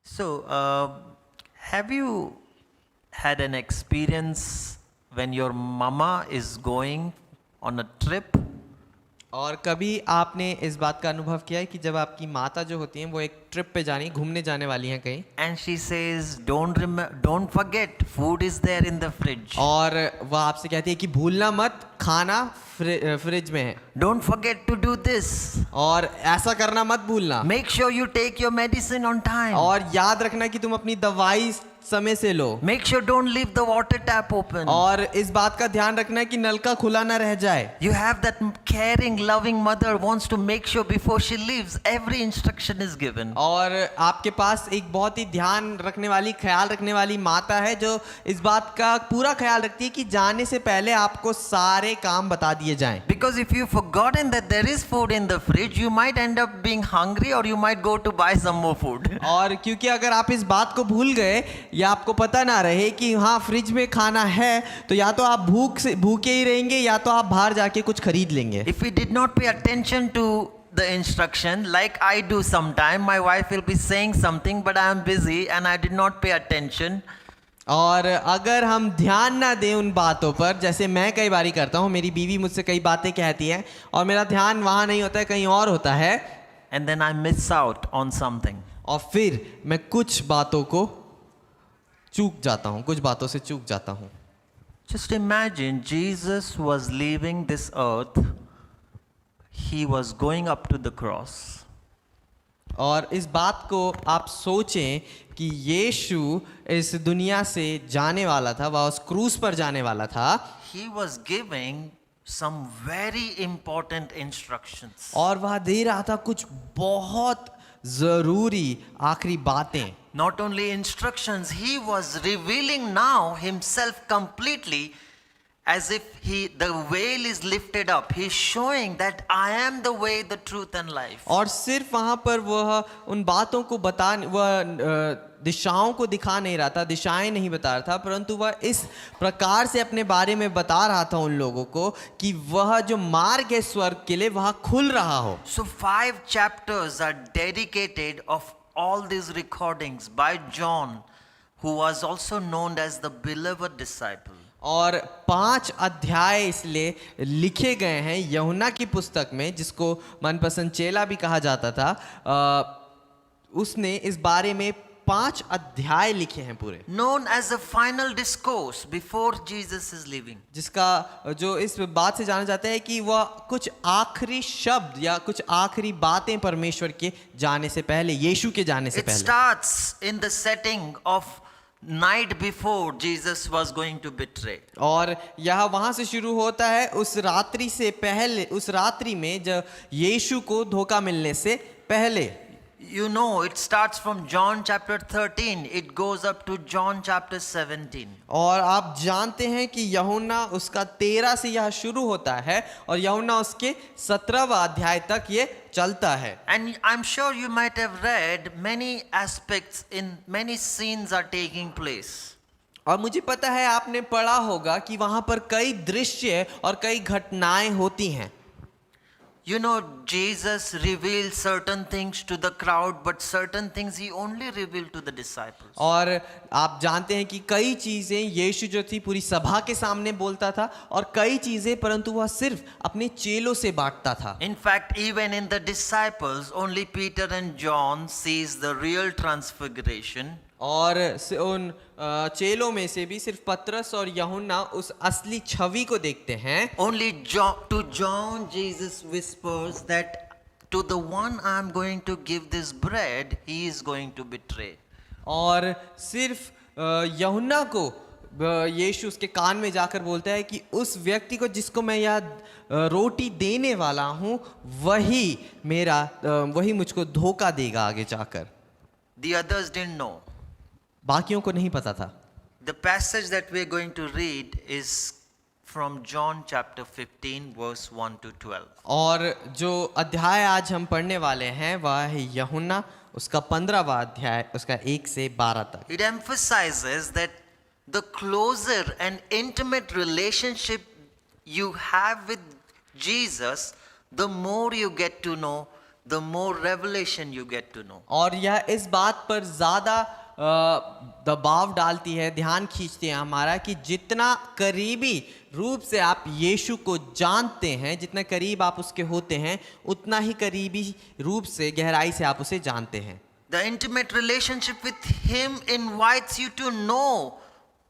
So, have you had an experience when your mama is going on a trip? और कभी आपने इस बात का अनुभव किया है कि जब आपकी माता जो होती हैं वो एक ट्रिप पे घूमने जाने वाली हैं कहीं, And she says, don't forget, food is there in the fridge. और वह आपसे कहती है कि भूलना मत, खाना फ्रिज में है, Don't forget to do this. और ऐसा करना मत भूलना, Make sure you take your medicine on time. और याद रखना कि तुम अपनी दवाई समय से लो, Make sure don't leave the water tap open. और इस बात का ध्यान रखना कि नल का खुला ना रह जाए. You have that caring, loving mother wants to make sure before she leaves, every instruction is given. और आपके पास एक बहुत ही ध्यान रखने वाली, ख्याल रखने वाली माता है जो इस बात का पूरा ख्याल रखती है कि जाने से पहले आपको सारे काम बता दिए जाएं. Because if you've forgotten that there is food in the fridge, you might end up being hungry or you might go to buy some more food. और क्योंकि अगर आप इस बात को भूल गए या आपको पता ना रहे कि हाँ फ्रिज में खाना है, तो या तो आप भूखे ही रहेंगे या तो आप बाहर जाके कुछ खरीद लेंगे. If we did not pay attention to the instruction, like I do sometime, my wife will be saying something but I am busy and I did not pay attention. और अगर हम ध्यान ना दें उन बातों पर, जैसे मैं कई बारी करता हूँ, मेरी बीवी मुझसे कई बातें कहती है और मेरा ध्यान वहाँ नहीं होता है, कहीं और होता है, And then I miss out on something. और फिर मैं कुछ बातों को चूक जाता हूँ, कुछ बातों से चूक जाता हूँ. Just imagine Jesus was leaving this earth. He was going up to the cross. और इस बात को आप सोचें कि यीशु इस दुनिया से जाने वाला था, वह उस क्रूस पर जाने वाला था, He was giving some very important instructions. और वह दे रहा था कुछ बहुत जरूरी आखिरी बातें. Not only instructions, he was revealing now himself completely, as if the veil is lifted up. He's showing that I am the way, the truth and life. और सिर्फ वहाँ पर वह उन बातों को वह दिशाओं को दिखा नहीं रहा था, दिशाएं नहीं बता रहा था, परंतु वह इस प्रकार से अपने बारे में बता रहा था उन लोगों को कि वह जो मार्ग है स्वर्ग के लिए वह खुल रहा हो. So 5 chapters are dedicated of all these recordings by John, who was also known as the beloved disciple. और 5 अध्याय इसलिए लिखे गए हैं यूहन्ना की पुस्तक में, जिसको मनपसंद चेला भी कहा जाता था. उसने इस बारे में 5 अध्याय लिखे हैं पूरे, Known as the final discourse before Jesus is leaving. जिसका जो इस बात से जाना जाता है कि वह कुछ आखिरी शब्द या कुछ आखिरी बातें परमेश्वर के जाने से पहले, यीशु के जाने से It पहले. starts in the setting of night before Jesus was going to betray. और यह वहां से शुरू होता है उस रात्रि से पहले, उस रात्रि में जब यीशु को धोखा मिलने से पहले. You know, it starts from John chapter 13. It goes up to John chapter 17. और आप जानते हैं कि यूहन्ना उसका 13 से यह शुरू होता है और यूहन्ना उसके 17वां अध्याय तक ये चलता है. And I'm sure you might have read many aspects in many scenes are taking place. और मुझे पता है आपने पढ़ा होगा कि वहां पर कई दृश्य और कई घटनाएं होती हैं. You know, Jesus revealed certain things to the crowd, but certain things he only revealed to the disciples. और आप जानते हैं कि कई चीजें यीशु जो थी पूरी सभा के सामने बोलता था, और कई चीजें परंतु वह सिर्फ अपने चेलों से बांटता था. In fact, even in the disciples, only Peter and John sees the real transfiguration. और उन चेलों में से भी सिर्फ पतरस और यूहन्ना उस असली छवि को देखते हैं. Only to John, Jesus whispers that to the one I'm going to give this bread, he is going to betray. और सिर्फ यूहन्ना को यीशु उसके कान में जाकर बोलता है कि उस व्यक्ति को जिसको मैं यह रोटी देने वाला हूँ, वही मुझको धोखा देगा आगे जाकर. The others didn't know. बाकियों को नहीं पता था. The passage that we're going to read is from John chapter 15 verse 1 to 12. और जो अध्याय आज हम पढ़ने वाले हैं वह है यूहन्ना उसका 15वां अध्याय, उसका 1 से 12 तक. It emphasizes that the closer and intimate relationship you have with Jesus, the more you get to know the more revelation you get to know. और यह इस बात पर ज़्यादा दबाव डालती है, ध्यान खींचती है हमारा कि जितना करीबी रूप से आप यीशु को जानते हैं, जितना करीब आप उसके होते हैं, उतना ही करीबी रूप से गहराई से आप उसे जानते हैं। The intimate relationship with Him invites you to know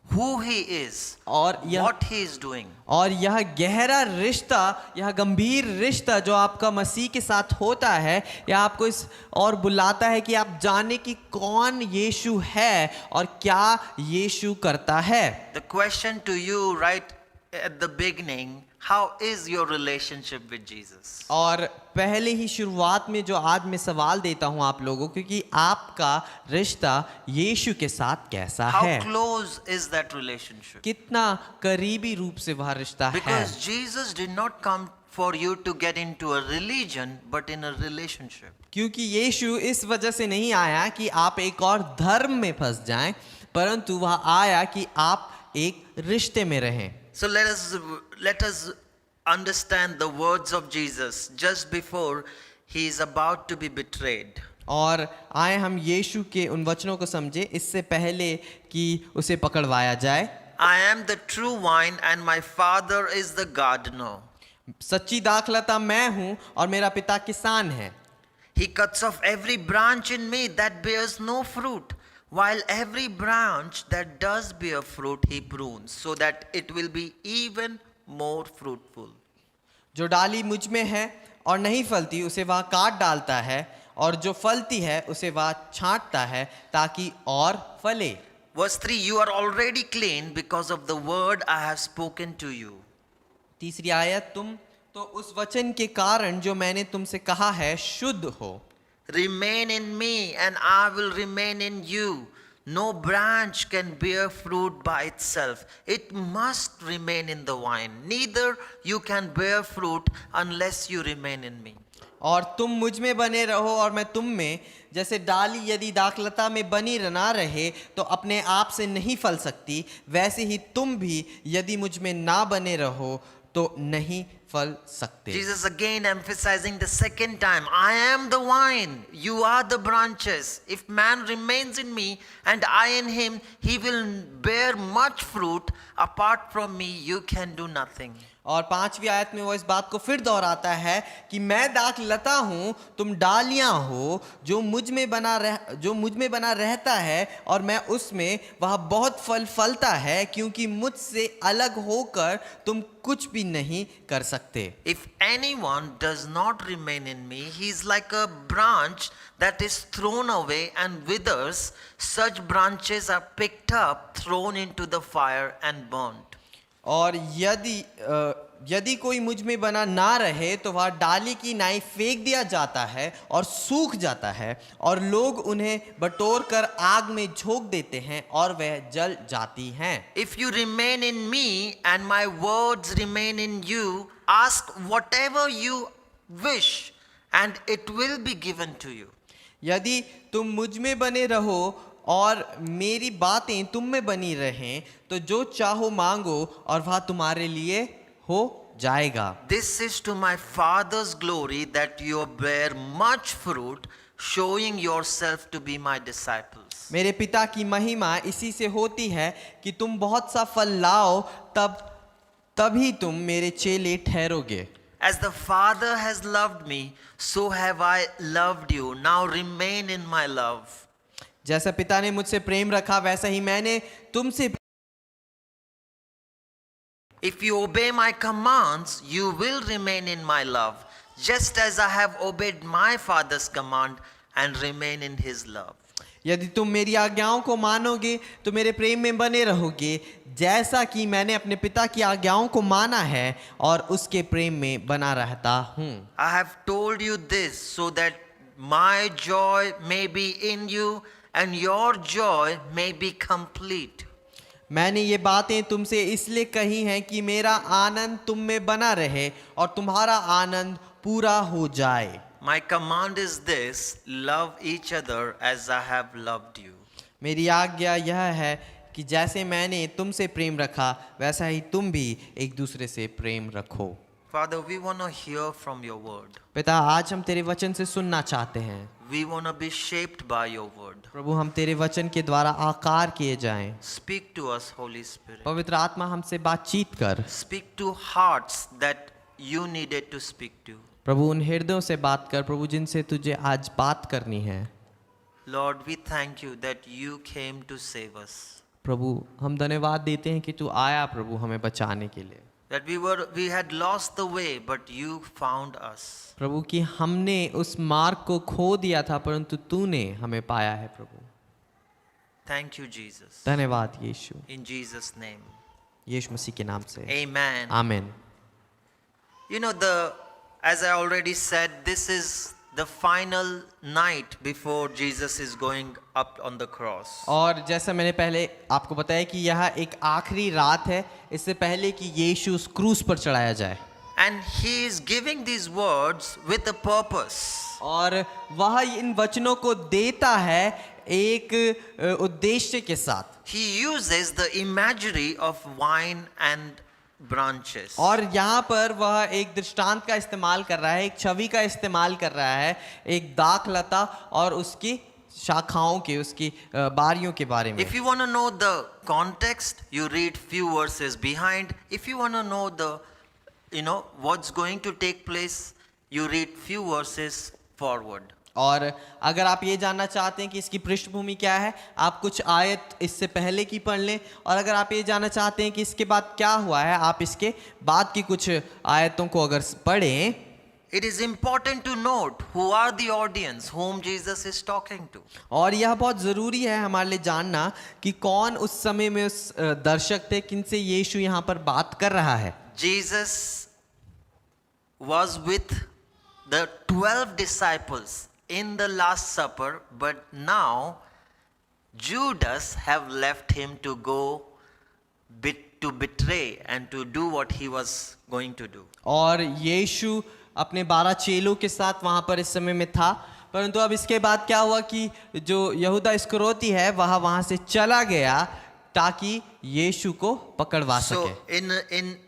who He is, और what He is doing. और यह गहरा रिश्ता, यह गंभीर रिश्ता जो आपका मसीह के साथ होता है, यह आपको इस और बुलाता है कि आप जाने कि कौन यीशु है और क्या यीशु करता है। The question to you right at the beginning, how is your relationship with Jesus? और पहले ही शुरुआत में जो आज मैं सवाल देता हूं आप लोगों को कि आपका रिश्ता यीशु के साथ कैसा How है, close is that relationship? कितना करीबी रूप से वह रिश्ता है। Because Jesus did not come for you to get into a religion, but in a relationship. क्योंकि यीशु इस वजह से नहीं आया कि आप एक और धर्म में फंस जाएं, परंतु वह आया कि आप एक रिश्ते में रहें। So let us understand the words of Jesus just before he is about to be betrayed. और आए हम यीशु के उन वचनों को समझे इससे पहले कि उसे पकड़वाया जाए। I am the true vine and my Father is the gardener. सच्ची दाखलता मैं हूँ और मेरा पिता किसान है। He cuts off every branch in me that bears no fruit, while every branch that does bear fruit he prunes, so that it will be even more fruitful. जो डाली मुझ में है और नहीं फलती उसे वह काट डालता है, और जो फलती है उसे वह छांटता है ताकि और फले। Verse 3, you are already clean because of the word I have spoken to you. तीसरी आयत, तुम तो उस वचन के कारण जो मैंने तुमसे कहा है शुद्ध हो। Remain in me and I will remain in you. No branch can bear fruit by itself. It must remain in the vine. Neither you can bear fruit unless you remain in me. और तुम मुझ में बने रहो और मैं तुम में, जैसे डाली यदि दाखलता में बनी ना रहे तो अपने आप से नहीं फल सकती, वैसे ही तुम भी यदि मुझ में ना बने रहो तो नहीं फल सकते। Jesus again emphasizing the second time, I am the vine, you are the branches. If man remains in me and I in him, he will bear much fruit. Apart from me, you can do nothing. और पांचवी आयत में वो इस बात को फिर दोहराता है कि मैं दाखलता हूँ, तुम डालियाँ हो, जो मुझ में बना रहता है और मैं उसमें, वह बहुत फल फलता है, क्योंकि मुझसे अलग होकर तुम कुछ भी नहीं कर सकते। If anyone does not remain in me, he is like a branch that is thrown away and withers. Such branches are picked up, thrown into the fire and burnt. और यदि कोई मुझ में बना ना रहे तो वह डाली की नाई फेंक दिया जाता है और सूख जाता है, और लोग उन्हें बटोर कर आग में झोंक देते हैं और वह जल जाती हैं। If you remain in me and my words remain in you, ask whatever you wish and it will be given to you. यदि तुम मुझ में बने रहो और मेरी बातें तुम में बनी रहें तो जो चाहो मांगो और वह तुम्हारे लिए हो जाएगा। This is to my Father's glory that you bear much fruit, showing yourself to be my disciples. मेरे पिता की महिमा इसी से होती है कि तुम बहुत सा फल लाओ, तभी तुम मेरे चेले ठहरोगे। As the Father has loved me, so have I loved you. Now remain in my love. जैसा पिता ने मुझसे प्रेम रखा वैसा ही मैंने तुमसे। If you obey my commands, you will remain in my love, just as I have obeyed my Father's command and remain in his love. यदि तुम मेरी आज्ञाओं को मानोगे तो मेरे प्रेम में बने रहोगे, जैसा कि मैंने अपने पिता की आज्ञाओं को माना है और उसके प्रेम में बना रहता हूँ। I have told you this so that my joy may be in you and your joy may be complete. मैंने ये बातें तुमसे इसलिए कही हैं कि मेरा आनंद तुम में बना रहे और तुम्हारा आनंद पूरा हो जाए। My command is this, love each other as I have loved you. मेरी आज्ञा यह है कि जैसे मैंने तुमसे प्रेम रखा वैसा ही तुम भी एक दूसरे से प्रेम रखो। Father, we want to hear from your word. पिता, आज हम तेरे वचन से सुनना चाहते हैं। We want to be shaped by your word. प्रभु, हम तेरे वचन के द्वारा आकार किए जाएं। Speak to us, Holy Spirit. पवित्र आत्मा, हमसे बातचीत कर। Speak to hearts that you needed to speak to. प्रभु, उन हृदयों से बात कर प्रभु, जिनसे तुझे आज बात करनी है। Lord, we thank you that you came to save us. प्रभु, हम धन्यवाद देते हैं कि तू आया प्रभु हमें बचाने के लिए। That we had lost the way, but you found us. प्रभु, कि हमने उस मार्ग को खो दिया था परंतु तूने हमें पाया है प्रभु। Thank you, Jesus. धन्यवाद यीशु। In Jesus' name. यीशु मसीह के नाम से Amen. आमीन। You know, as I already said, this is the final night before Jesus is going up on the cross. और जैसा मैंने पहले आपको बताया कि यह एक आखिरी रात है इससे पहले कि यीशु उस क्रूस पर चढ़ाया जाए। And he is giving these words with a purpose. और वह इन वचनों को देता है एक उद्देश्य के साथ। He uses the imagery of vine and branches. और यहाँ पर वह एक दृष्टांत का इस्तेमाल कर रहा है, एक छवि का इस्तेमाल कर रहा है, एक दाख लता और उसकी शाखाओं के, उसकी बारियों के बारे में। If you want to know the context, you read few verses behind. If you want to know what's going to take place, you read few verses forward. और अगर आप ये जानना चाहते हैं कि इसकी पृष्ठभूमि क्या है, आप कुछ आयत इससे पहले की पढ़ लें। और अगर आप ये जानना चाहते हैं कि इसके बाद क्या हुआ है, आप इसके बाद की कुछ आयतों को अगर पढ़ें। It is important to note who are the audience whom Jesus is talking to. और यह बहुत ज़रूरी है हमारे लिए जानना कि कौन उस समय में उस दर्शक थे, किनसे यीशु यहाँ पर बात कर रहा है। Jesus was with the 12 disciples in the Last Supper, but now Judas have left him to go to betray and to do what he was going to do. और यीशु अपने 12 चेलों के साथ वहाँ पर इस समय में था, परंतु अब इसके बाद क्या हुआ कि जो यहूदा इस्करियोती है वह वहाँ से चला गया ताकि यीशु को पकड़वा So सके।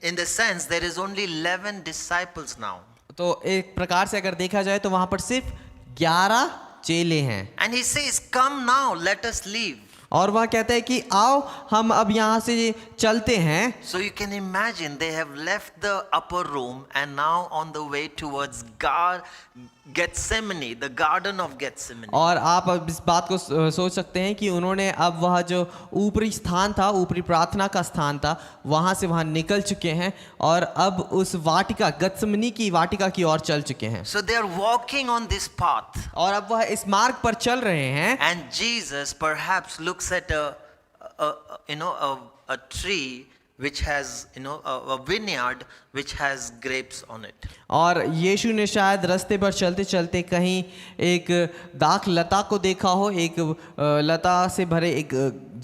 in the sense there is only 11 disciples now. तो एक प्रकार से अगर देखा जाए तो वहाँ पर सिर्फ 11 चेले हैं। And he says, "Come now, let us leave." और वह कहता है कि आओ हम अब यहाँ से चलते हैं। So you can imagine they have left the upper room and now on the way towards Gethsemane, the Garden of Gethsemane. और आप अब इस बात को सोच सकते हैं कि उन्होंने अब वह जो ऊपरी स्थान था, ऊपरी प्रार्थना का स्थान था, वहाँ से वहाँ निकल चुके हैं और अब उस वाटिका, गethsemane की वाटिका की ओर चल चुके हैं। So they are walking on this path. और अब वह इस मार्ग पर चल रहे हैं। And Jesus perhaps looks at a tree which has a vineyard which has grapes on it. और यीशु ने शायद रास्ते पर चलते चलते कहीं एक दाख लता को देखा हो, एक लता से भरे एक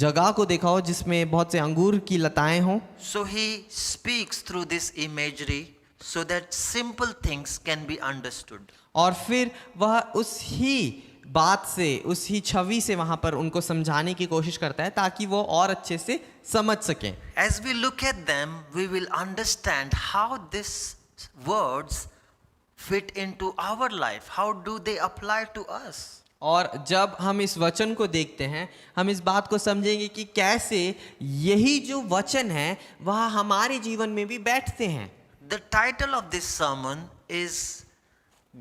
जगह को देखा हो जिसमें बहुत से अंगूर की लताएं हों। So he speaks through this imagery so that simple things can be understood. और फिर वह उस ही बात से, उस ही छवि से वहां पर उनको समझाने की कोशिश करता है ताकि वो और अच्छे से समझ सकें। As we look at them, we will understand how these words fit into our life. How do they apply to us? और जब हम इस वचन को देखते हैं, हम इस बात को समझेंगे कि कैसे यही जो वचन है वह हमारे जीवन में भी बैठते हैं। The title of this sermon is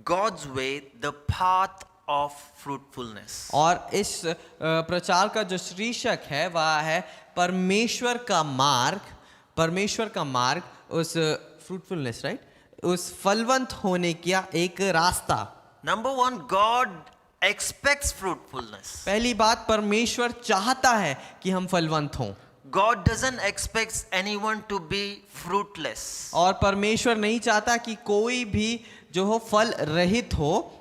God's Way, the Path of Fruitfulness. और इस प्रचार का जो शीर्षक है वह है परमेश्वर का मार्ग, परमेश्वर का मार्ग, उस फ्रूटफुलनेस, राइट, उस फलवंत होने का एक रास्ता। Number one, God expects fruitfulness. पहली बात, परमेश्वर चाहता है कि हम फलवंत हों। God doesn't expect anyone to be fruitless. और परमेश्वर नहीं चाहता कि कोई भी जो हो फल रहित हो।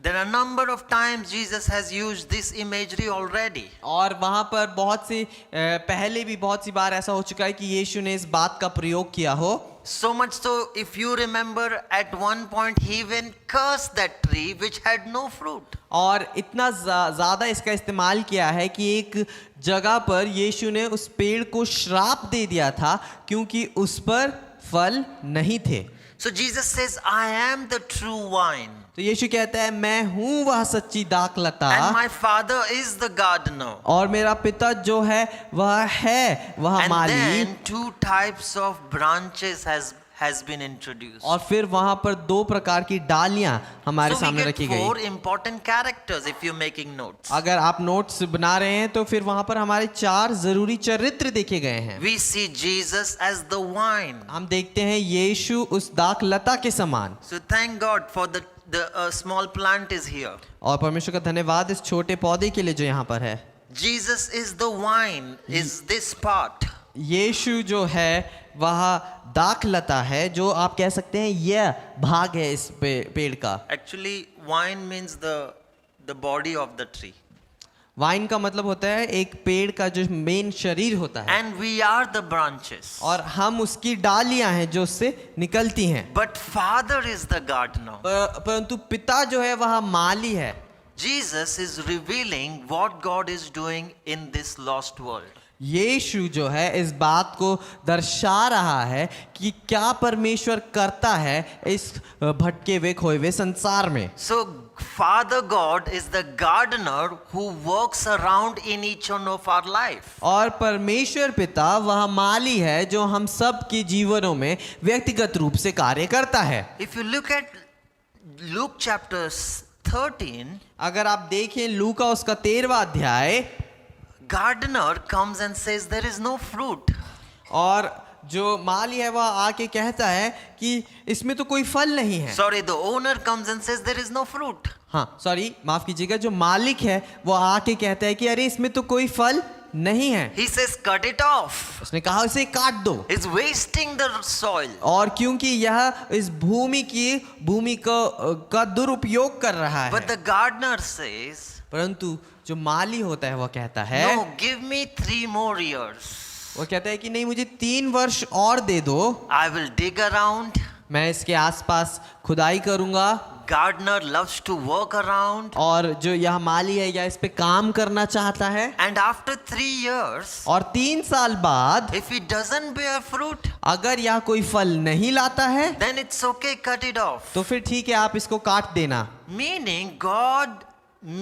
There are a number of times Jesus has used this imagery already. और वहाँ पर बहुत सी पहले भी बहुत सी बार ऐसा हो चुका है कि यीशु ने इस बात का प्रयोग किया हो। So much so, if you remember, at one point he even cursed that tree which had no fruit. और इतना ज़्यादा इसका इस्तेमाल किया है कि एक जगह पर यीशु ने उस पेड़ को श्राप दे दिया था क्योंकि उस पर फल नहीं थे। So Jesus says, I am the true wine, तो यीशु कहता है मैं हूँ वह सच्ची दाखलता and my Father is the gardener. और मेरा पिता जो है वह And Mali. then two types of branches has been introduced. और फिर वहां पर दो प्रकार की डालियां हमारे So we सामने get रखी four गई। important characters if you're making notes. अगर आप नोट्स बना रहे हैं तो फिर वहां पर हमारे 4 जरूरी चरित्र देखे गए हैं। We see Jesus as the wine. हम देखते हैं यीशु उस दाखलता के समान। So thank God for the small plant is here. और परमेश्वर का धन्यवाद इस छोटे पौधे के लिए जो यहाँ पर है। Jesus is the wine, is this part. यीशु जो है वह दाखलता है, जो आप कह सकते हैं यह भाग है इस पेड़ का। Actually, wine means the body of the tree. Wine का मतलब होता है एक पेड़ का जो मेन शरीर होता है, And we are the branches. और हम उसकी डालियां हैं जो उससे निकलती हैं। But Father is the gardener. परंतु पिता जो है वह माली है। Jesus is revealing what God is doing in this lost world. यीशु जो है इस बात को दर्शा रहा है कि क्या परमेश्वर करता है इस भटके हुए खोए हुए संसार में। So Father God is the gardener who works around in each one of our life. और परमेश्वर पिता वह माली है जो हम सब के जीवनों में व्यक्तिगत रूप से कार्य करता है। If you look at Luke chapter 13, अगर आप देखें लूका उसका 13वां अध्याय, gardener comes and says there is no fruit. और जो माली है वह आके कहता है कि इसमें तो कोई फल नहीं है। Sorry, the owner comes and says there is no fruit. हाँ सॉरी माफ कीजिएगा, जो मालिक है वो आके कहता है कि अरे इसमें तो कोई फल नहीं है। He says cut it off. उसने कहा इसे काट दो। It's wasting the soil. और क्योंकि यह इस भूमि का दुरुपयोग कर रहा But है। the gardener says, परंतु जो माली होता है वह कहता है, no, give me 3 more years. वो कहता है कि नहीं मुझे 3 वर्ष और दे दो, I will dig around. मैं इसके आसपास खुदाई करूंगा। Gardener loves to work around. और जो यह माली है या इस पे काम करना चाहता है। And after 3 years, और 3 साल बाद if it doesn't bear fruit, अगर यह कोई फल नहीं लाता है then it's okay, cut it off. तो फिर ठीक है आप इसको काट देना। Meaning God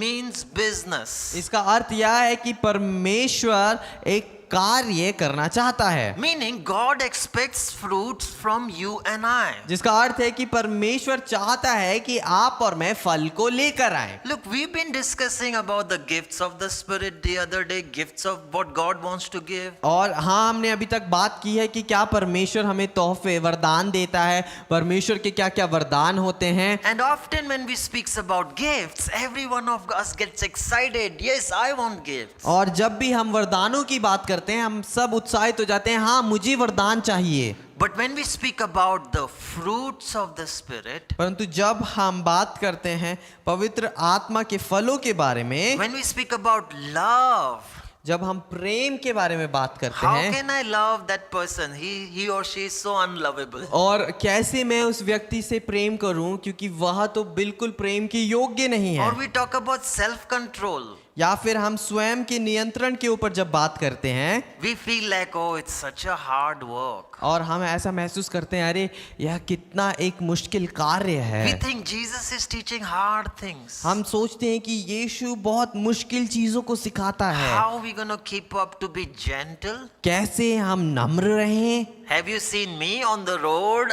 means business. इसका अर्थ यह है कि परमेश्वर एक कार्य करना चाहता है। Meaning God expects fruits from you and I. जिसका अर्थ है कि परमेश्वर चाहता है कि आप और मैं फल को लेकर आए। Look, we've been discussing about the gifts of the Spirit the other day, gifts of what God wants to give. और हाँ हमने अभी तक बात की है कि क्या परमेश्वर हमें तोहफे वरदान देता है, परमेश्वर के क्या क्या वरदान होते हैं। And often when we speaks about gifts, every one of us gets excited. Yes, I want gifts. और जब भी हम वरदानों की बात करते हैं हम सब उत्साहित हो जाते हैं, हाँ मुझे वरदान चाहिए। But when we speak about the fruits of the Spirit, परंतु जब हम बात करते हैं पवित्र आत्मा के फलों के बारे में, when we speak about love, जब हम प्रेम के बारे में बात करते how हैं, can I love that person? He or she is so unlovable. और कैसे मैं उस व्यक्ति से प्रेम करूं क्योंकि वह तो बिल्कुल प्रेम के योग्य नहीं है। Or we talk about self-control. या फिर हम स्वयं के नियंत्रण के ऊपर जब बात करते हैं, We feel like, oh, it's such a hard work. और हम ऐसा महसूस करते हैं अरे यह कितना एक मुश्किल कार्य है। We think Jesus is teaching hard things. हम सोचते हैं कि यीशु बहुत मुश्किल चीजों को सिखाता है। How are we going to keep up to be gentle? कैसे हम नम्र रहें। Have you seen me on the road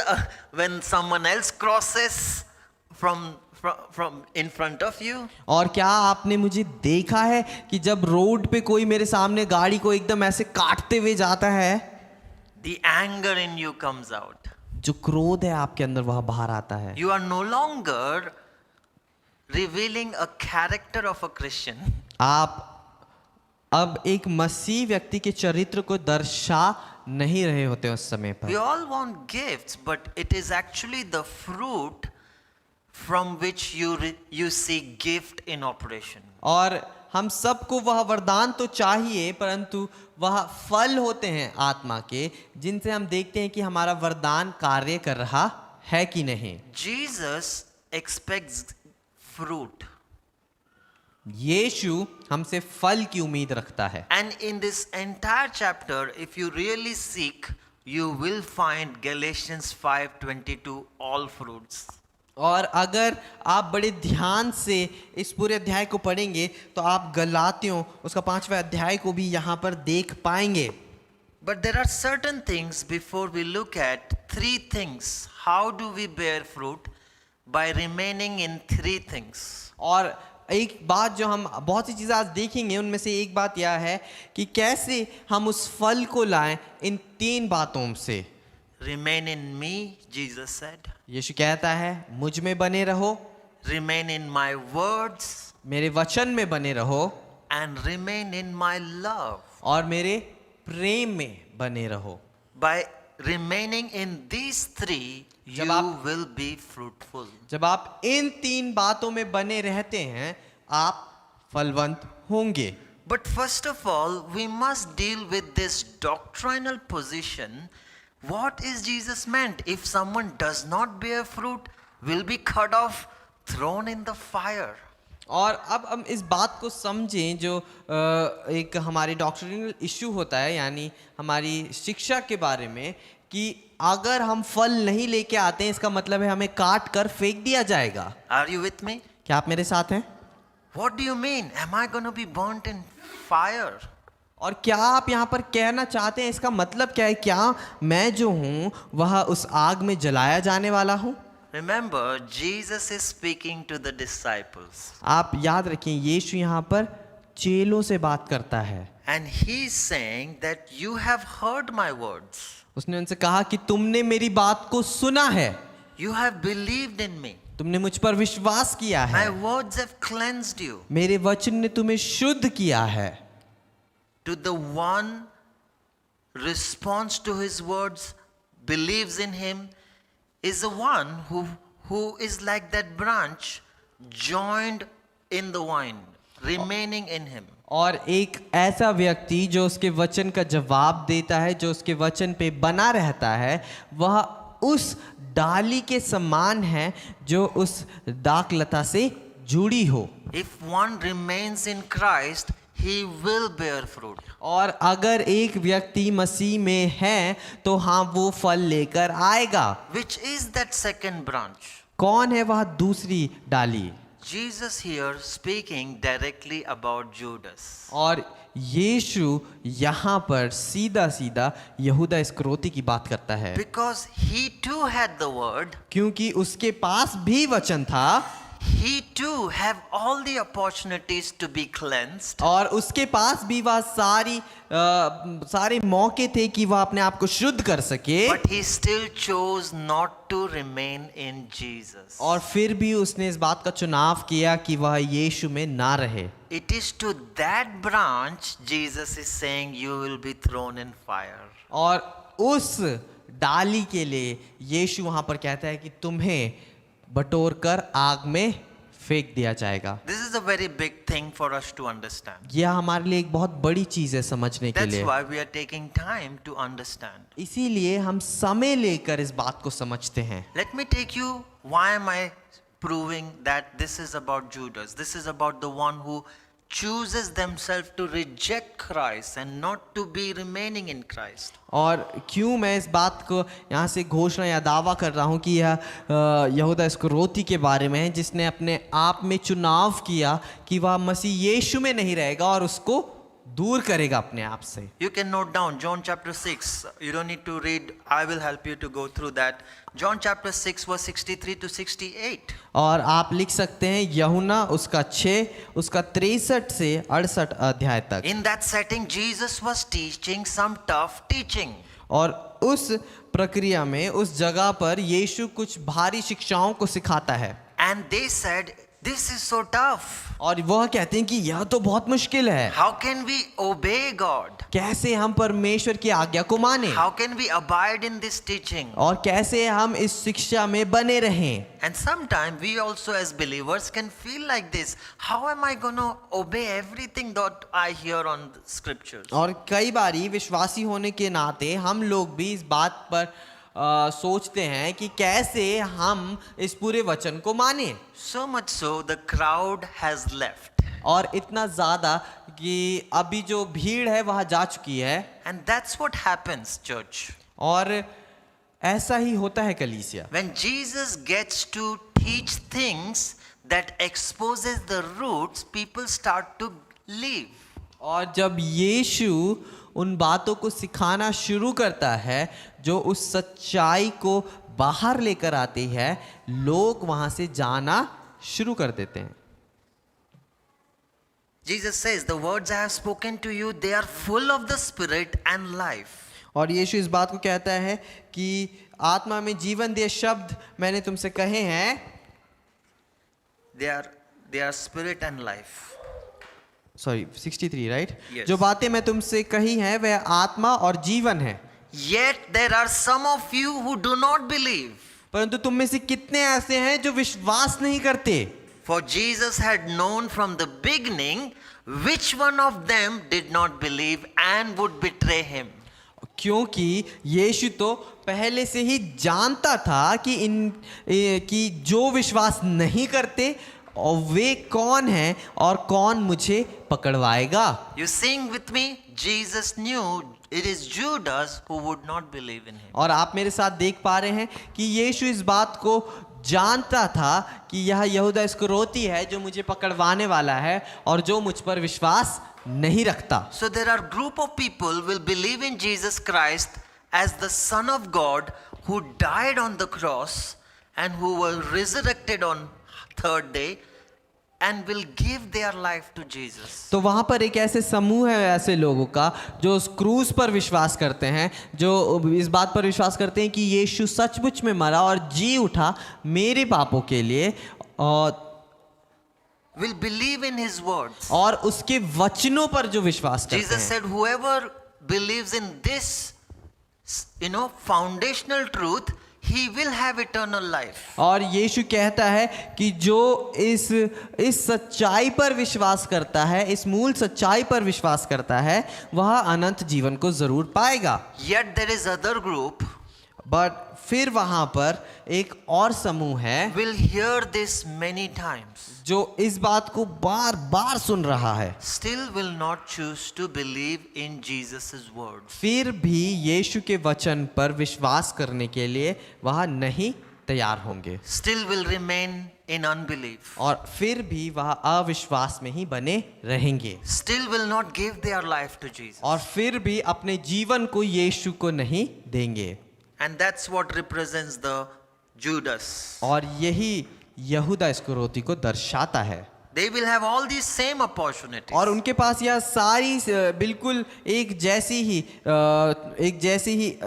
when someone else crosses from in front of you? और क्या आपने मुझे देखा है कि जब रोड पे कोई मेरे सामने गाड़ी को एकदम ऐसे काटते हुए जाता है, The anger in you comes out. जो क्रोध है आपके अंदर वह बाहर आता है। You are no longer revealing a character of a Christian. आप अब एक मसीह व्यक्ति के चरित्र को दर्शा नहीं रहे होते उस समय We पर। all want gifts, but it is actually the fruit from which you see gift in operation. और हम सबको वह वरदान तो चाहिए परंतु वह फल होते हैं आत्मा के जिनसे हम देखते हैं कि हमारा वरदान कार्य कर रहा है कि नहीं। Jesus expects fruit. यीशु हमसे फल की उम्मीद रखता है। And in this entire chapter, if you really seek, you will find Galatians 5:22 all fruits. और अगर आप बड़े ध्यान से इस पूरे अध्याय को पढ़ेंगे तो आप गलातियों उसका 5वां अध्याय को भी यहाँ पर देख पाएंगे। But there are certain things before we look at three things. How do we bear fruit? By remaining in three things. और एक बात जो हम बहुत सी चीज़ें आज देखेंगे उनमें से एक बात यह है कि कैसे हम उस फल को लाएं इन 3 बातों से। Remain in me, Jesus said. यीशु कहता है मुझ में बने रहो, Remain in my words मेरे वचन में बने रहो and remain in my love. और मेरे प्रेम में बने रहो। By remaining in these three, जब you आप- will be fruitful. जब आप इन 3 बातों में बने रहते हैं आप फलवंत होंगे। But first of all, we must deal with this doctrinal position. What is Jesus meant? If someone does not bear fruit, will be cut off, thrown in the fire. और अब हम इस बात को समझें जो एक हमारे डॉक्ट्रिनल इशू होता है, यानी हमारी शिक्षा के बारे में, कि अगर हम फल नहीं लेके आते हैं इसका मतलब है हमें काट कर फेंक दिया जाएगा। Are you with me? क्या आप मेरे साथ हैं? What do you mean? Am I going to be burnt in fire? और क्या आप यहाँ पर कहना चाहते हैं इसका मतलब क्या है? क्या मैं जो हूँ वह उस आग में जलाया जाने वाला हूँ? Remember, Jesus is speaking to the disciples. आप याद रखें यीशु यहाँ पर चेलों से बात करता है। And he is saying that you have heard my words. उसने उनसे कहा कि तुमने मेरी बात को सुना है, You have believed in me. तुमने मुझ पर विश्वास किया है, My words have cleansed you. मेरे वचन ने तुम्हें शुद्ध किया है। To the one responds to his words, believes in him, is the one who is like that branch joined in the vine, remaining in him. और एक ऐसा व्यक्ति जो उसके वचन का जवाब देता है, जो उसके वचन पे बना रहता है, वह उस डाली के समान है जो उस दाखलता से जुड़ी हो। If one remains in Christ, he will bear fruit. और अगर एक व्यक्ति मसीह में है तो हाँ वो फल लेकर आएगा। Which is that second branch? कौन है वह दूसरी डाली? Jesus here speaking directly about Judas. और यीशु यहाँ पर सीधा सीधा यहूदा इस्करियोती की बात करता है, Because he too had the word, क्योंकि उसके पास भी वचन था he too have all the opportunities to be cleansed. और उसके पास भी वह सारे मौके थे कि वह अपने आप को शुद्ध कर सके, But he still chose not to remain in Jesus. और फिर भी उसने इस बात का चुनाव किया कि वह यीशु में ना रहे। It is to that branch Jesus is saying you will be thrown in fire. और उस डाली के लिए यीशु वहां पर कहता है कि तुम्हें बटोर कर आग में फेंक दिया जाएगा। This is a very big thing for us to understand. यह हमारे लिए एक बहुत बड़ी चीज है समझने के That's लिए। why we are taking time to understand. इसीलिए हम समय लेकर इस बात को समझते हैं। Let me take you, why am I proving that this is about Judas? This is about the one who chooses themselves to reject Christ and not to be remaining in Christ. और क्यों मैं इस बात को यहाँ से घोषणा या दावा कर रहा हूँ कि यह यहूदा इस्करियोती के बारे में है, जिसने अपने आप में चुनाव किया कि वह मसीह यीशु में नहीं रहेगा और उसको दूर करेगा अपने आप से। You can note down John chapter 6. You don't need to read. I will help you to go through that. John chapter 6 verse 63 to 68. और आप लिख सकते हैं यूहन्ना उसका 6 उसका 63 से 68 अध्याय तक। In that setting, Jesus was teaching some tough teaching. और उस प्रक्रिया में उस जगह पर यीशु कुछ भारी शिक्षाओं को सिखाता है। And they said, this is so tough. और वह कहते हैं कि यह तो बहुत मुश्किल है, How can we obey God? कैसे हम परमेश्वर की आज्ञा को माने How can we abide in this teaching? और कैसे हम इस शिक्षा में बने रहें। And sometimes we also as believers can feel like this. How am I going to obey everything that I hear on the scriptures? और कई बारी विश्वासी होने के नाते हम लोग भी इस बात पर सोचते हैं कि कैसे हम इस पूरे वचन को माने। So much so, the crowd has left. और इतना ज़्यादा कि अभी जो भीड़ है वह जा चुकी है। And that's what happens, church. और ऐसा ही होता है कलीसिया। When Jesus gets to teach things that exposes the roots, people start to leave. और जब यीशु उन बातों को सिखाना शुरू करता है जो उस सच्चाई को बाहर लेकर आती है, लोग वहां से जाना शुरू कर देते हैं। Jesus says, the words I have spoken to you, they are full of the Spirit and life. और यीशु इस बात को कहता है कि आत्मा में जीवन दे शब्द मैंने तुमसे कहे हैं, They are spirit and life. Sorry 63 right, Yes. जो बातें मैं तुमसे कही हैं वह आत्मा और जीवन है। Yet there are some of you who do not believe. परंतु तुम में से कितने ऐसे हैं जो विश्वास नहीं करते। For Jesus had known from the beginning which one of them did not believe and would betray him. क्योंकि यीशु तो पहले से ही जानता था कि जो विश्वास नहीं करते और वे कौन हैं और कौन मुझे पकड़वाएगा। You sing with me? Jesus knew it is Judas who would not believe in him. और आप मेरे साथ देख पा रहे हैं कि यीशु इस बात को जानता था कि यह यहूदा इस्करियोती है जो मुझे पकड़वाने वाला है और जो मुझ पर विश्वास नहीं रखता। So there are group of people will believe in Jesus Christ as the Son of God who died on the cross and who were resurrected on third day and will give their life to Jesus. तो वहां पर एक ऐसे समूह है ऐसे लोगों का जो उस क्रूस पर विश्वास करते हैं, जो इस बात पर विश्वास करते हैं कि यीशु सचमुच में मरा और जी उठा मेरे पापों के लिए, और Will believe in his words. और उसके वचनों पर जो विश्वास करते Jesus हैं। said, whoever believes in this, foundational truth, he will have eternal life. और यीशु कहता है कि जो इस सच्चाई पर विश्वास करता है, इस मूल सच्चाई पर विश्वास करता है, वह अनंत जीवन को जरूर पाएगा। Yet there is other group but फिर वहां पर एक और समूह है will hear this many times, जो इस बात को बार बार सुन रहा है, still will not choose to believe in Jesus' words. फिर भी यीशु के वचन पर विश्वास करने के लिए वह नहीं तैयार होंगे, Still will remain in unbelief. और फिर भी वह अविश्वास में ही बने रहेंगे, Still will not give their life to Jesus. और फिर भी अपने जीवन को यीशु को नहीं देंगे। And that's what represents the Judas. और यही यहूदा इस्करियोती को दर्शाता है। They will have all these same opportunities. और उनके पास यह सारी बिल्कुल एक जैसी ही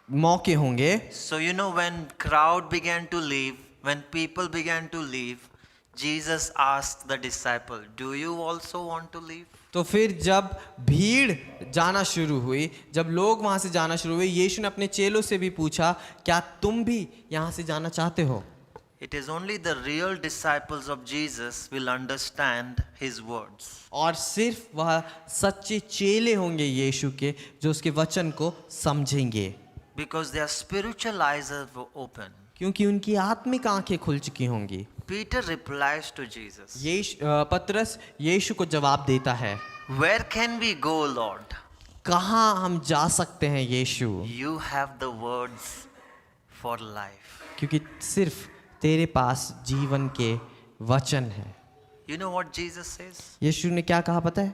मौके होंगे। So when crowd began to leave, when people began to leave, Jesus asked the disciple, do you also want to leave? तो फिर जब भीड़ जाना शुरू हुई, जब लोग वहां से जाना शुरू हुए, यीशु ने अपने चेलों से भी पूछा, क्या तुम भी यहाँ से जाना चाहते हो? It is only the real disciples of Jesus will understand his words. और सिर्फ वह सच्चे चेले होंगे यीशु के जो उसके वचन को समझेंगे, Because their spiritual eyes are open. क्योंकि उनकी आत्मिक आंखें खुल चुकी होंगी। Peter replies to Jesus, पतरस यीशु को जवाब देता है, where can we go, Lord? कहाँ हम जा सकते हैं यीशु? You have the words for life. क्योंकि सिर्फ तेरे पास जीवन के वचन है। You know what Jesus says? यीशु ने क्या कहा पता है?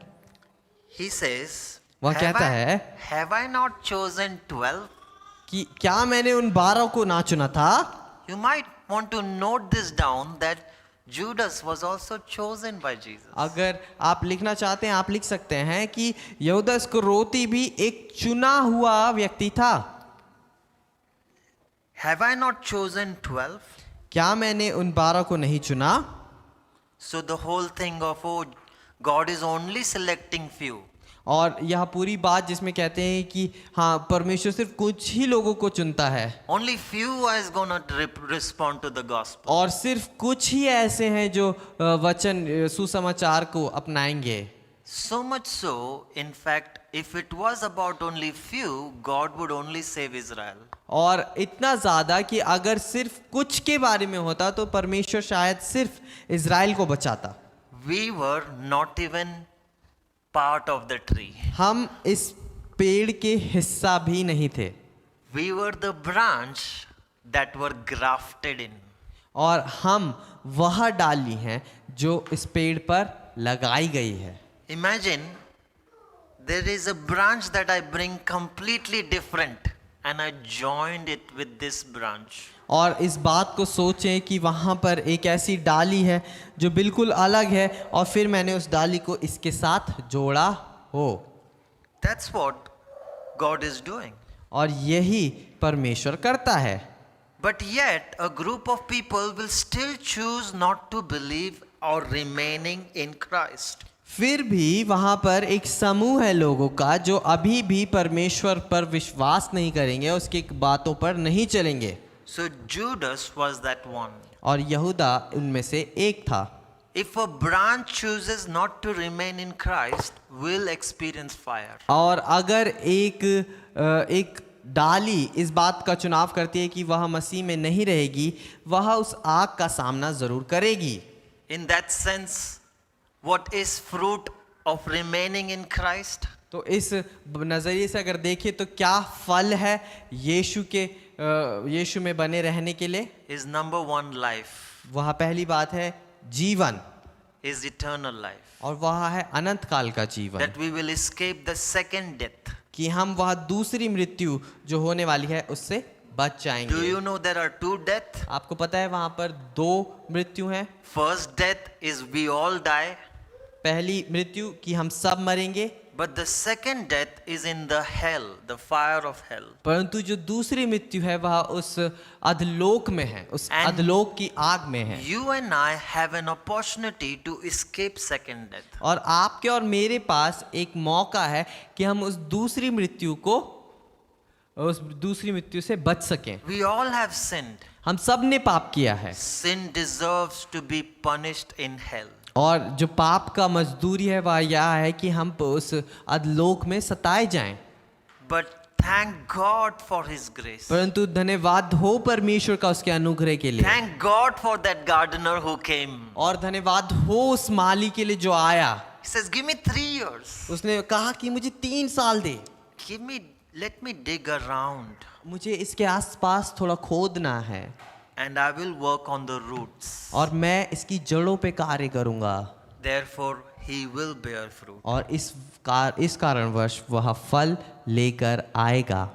He says, वह कहता है have I not chosen 12? कि क्या मैंने उन 12 को ना चुना था? You might want to note this down that Judas was also chosen by Jesus. अगर आप लिखना चाहते हैं आप लिख सकते हैं कि यहूदा इस्करियोती भी एक चुना हुआ व्यक्ति था। Have I not chosen 12? क्या मैंने उन 12 को नहीं चुना? So the whole thing of, oh, God is only selecting few. और यह पूरी बात जिसमें कहते हैं कि हाँ परमेश्वर सिर्फ कुछ ही लोगों को चुनता है, Only few is gonna respond to the gospel. और सिर्फ कुछ ही ऐसे हैं जो वचन सुसमाचार को अपनाएंगे। So much so, in fact, if it was about only few, God would only save Israel. और इतना ज़्यादा कि अगर सिर्फ कुछ के बारे में होता तो परमेश्वर शायद सिर्फ इज़राइल को बचाता। We were not even part of the tree. हम इस पेड़ के हिस्सा भी नहीं थे। We were the branch that were grafted in. और हम वह डाली हैं जो इस पेड़ पर लगाई गई है। Imagine there is a branch that I bring completely different and I joined it with this branch. और इस बात को सोचें कि वहाँ पर एक ऐसी डाली है जो बिल्कुल अलग है और फिर मैंने उस डाली को इसके साथ जोड़ा हो। That's what God is doing. और यही परमेश्वर करता है। But yet, a group of people will still choose not to believe or remaining in Christ. फिर भी वहाँ पर एक समूह है लोगों का जो अभी भी परमेश्वर पर विश्वास नहीं करेंगे, उसकी बातों पर नहीं चलेंगे। So Judas was that one. और यहूदा उनमें से एक था। If a branch chooses not to remain in Christ, will experience fire. और अगर एक डाली इस बात का चुनाव करती है कि वह मसीह में नहीं रहेगी, वह उस आग का सामना जरूर करेगी। In that sense, what is fruit of remaining in Christ? तो इस नज़रिए से अगर देखें तो क्या फल है यीशु में बने रहने के लिए? Is number one life, वह पहली बात है जीवन, is eternal life. और वह है अनंत काल का जीवन, That we will escape the second death. कि हम वह दूसरी मृत्यु जो होने वाली है उससे बच Do जाएंगे। you know there are two deaths? आपको पता है वहां पर दो मृत्यु हैं। First death is we all die, पहली मृत्यु कि हम सब मरेंगे, but the second death is in the hell, the fire of hell. परंतु जो दूसरी मृत्यु है वह उस अधलोक में है, उस And अधलोक की आग में है। You and I have an opportunity to escape second death. और आपके और मेरे पास एक मौका है कि हम उस दूसरी मृत्यु से बच सकें। We all have sinned. हम सब ने पाप किया है Sin deserves to be punished in hell. और जो पाप का मजदूरी है वह यह है कि हम उस अधलोक में सताए जाएं। But thank God for His grace. परंतु धन्यवाद हो परमेश्वर का उसके अनुग्रह के लिए, Thank God for that gardener who came. और धन्यवाद हो उस माली के लिए जो आया। He says, "Give me 3 years. उसने कहा कि मुझे 3 साल दे, Let me dig around, मुझे इसके आसपास थोड़ा खोदना है and I will work on the roots. और मैं इसकी जड़ों पे कार्य करूंगा, Therefore, he will bear fruit." और इस कारणवश वह फल लेकर आएगा।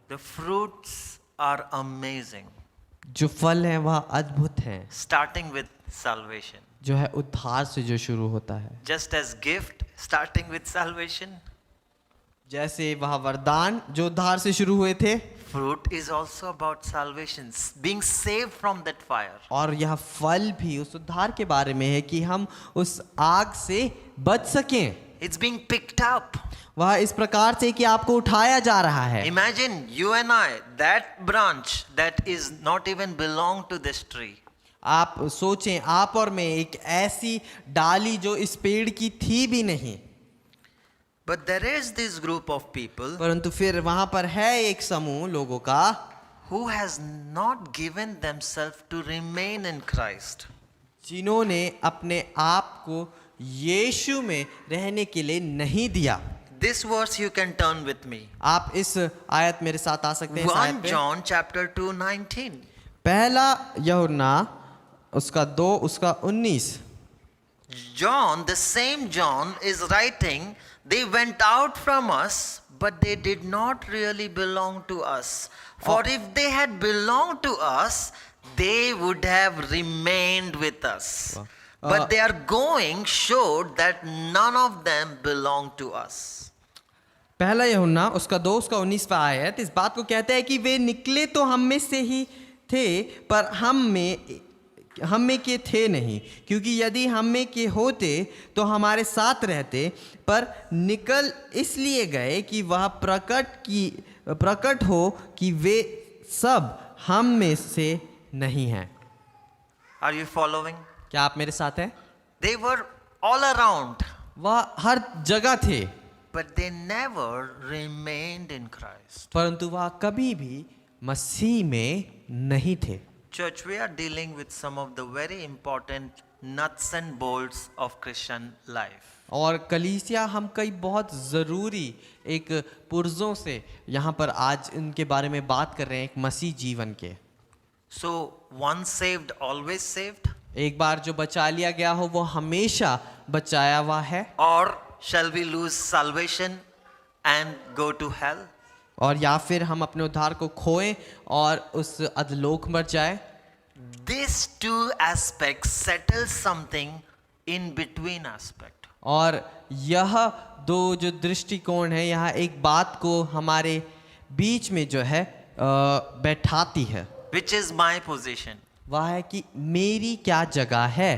The fruits are amazing, जो फल है वह अद्भुत है, starting with salvation. जो है उद्धार से जो शुरू होता है। Just as gift starting with salvation, जैसे वह वरदान जो उद्धार से शुरू हुए थे, fruit is also about salvation, being saved from that fire. और यह फल भी उस उद्धार के बारे में है कि हम उस आग से बच सकें। It's being picked up. वह इस प्रकार से कि आपको उठाया जा रहा है। Imagine you and I, that branch that is not even belong to this tree. आप सोचें, आप और मैं एक ऐसी डाली जो इस पेड़ की थी भी नहीं, But there is this group of people परंतु फिर वहां पर है एक समूह लोगों का who has not given themselves to remain in Christ. जिन्होंने अपने आप को यीशु में रहने के लिए नहीं दिया। This verse you can turn with me. आप इस आयत मेरे साथ आ सकते हैं। इस आयत 1 पे। John chapter 2:19. पहला यूहन्ना उसका 2 उसका 19। John, the same John is writing, they went out from us, but they did not really belong to us. For if they had belonged to us, they would have remained with us. But their going showed that none of them belonged to us. पहला यूहन्ना उसका 2 उसका 19 पर आयत इस बात को कहता है कि वे निकले तो हम में से ही थे, पर हम में के थे नहीं, क्योंकि यदि हम में के होते तो हमारे साथ रहते, पर निकल इसलिए गए कि वह प्रकट हो कि वे सब हम में से नहीं हैं। Are you following? क्या आप मेरे साथ हैं? They were all around, वह हर जगह थे, but they never remained in Christ. परंतु वह कभी भी मसीह में नहीं थे। Church, we are dealing with some of the very important nuts and bolts of Christian life. और कलीसिया हम कई बहुत ज़रूरी एक पुर्जों से यहाँ पर आज इनके बारे में बात कर रहे हैं, एक मसीह जीवन के। So, once saved, always saved? एक बार जो बचा लिया गया हो वो हमेशा बचाया हुआ है, Or shall we lose salvation and go to hell? और या फिर हम अपने उद्धार को खोएं और उस अधलोक मर जाए। These two aspects settle something in between aspect. और यह दो जो दृष्टिकोण है यहाँ एक बात को हमारे बीच में जो है बैठाती है। Which is my position. वह है कि मेरी क्या जगह है।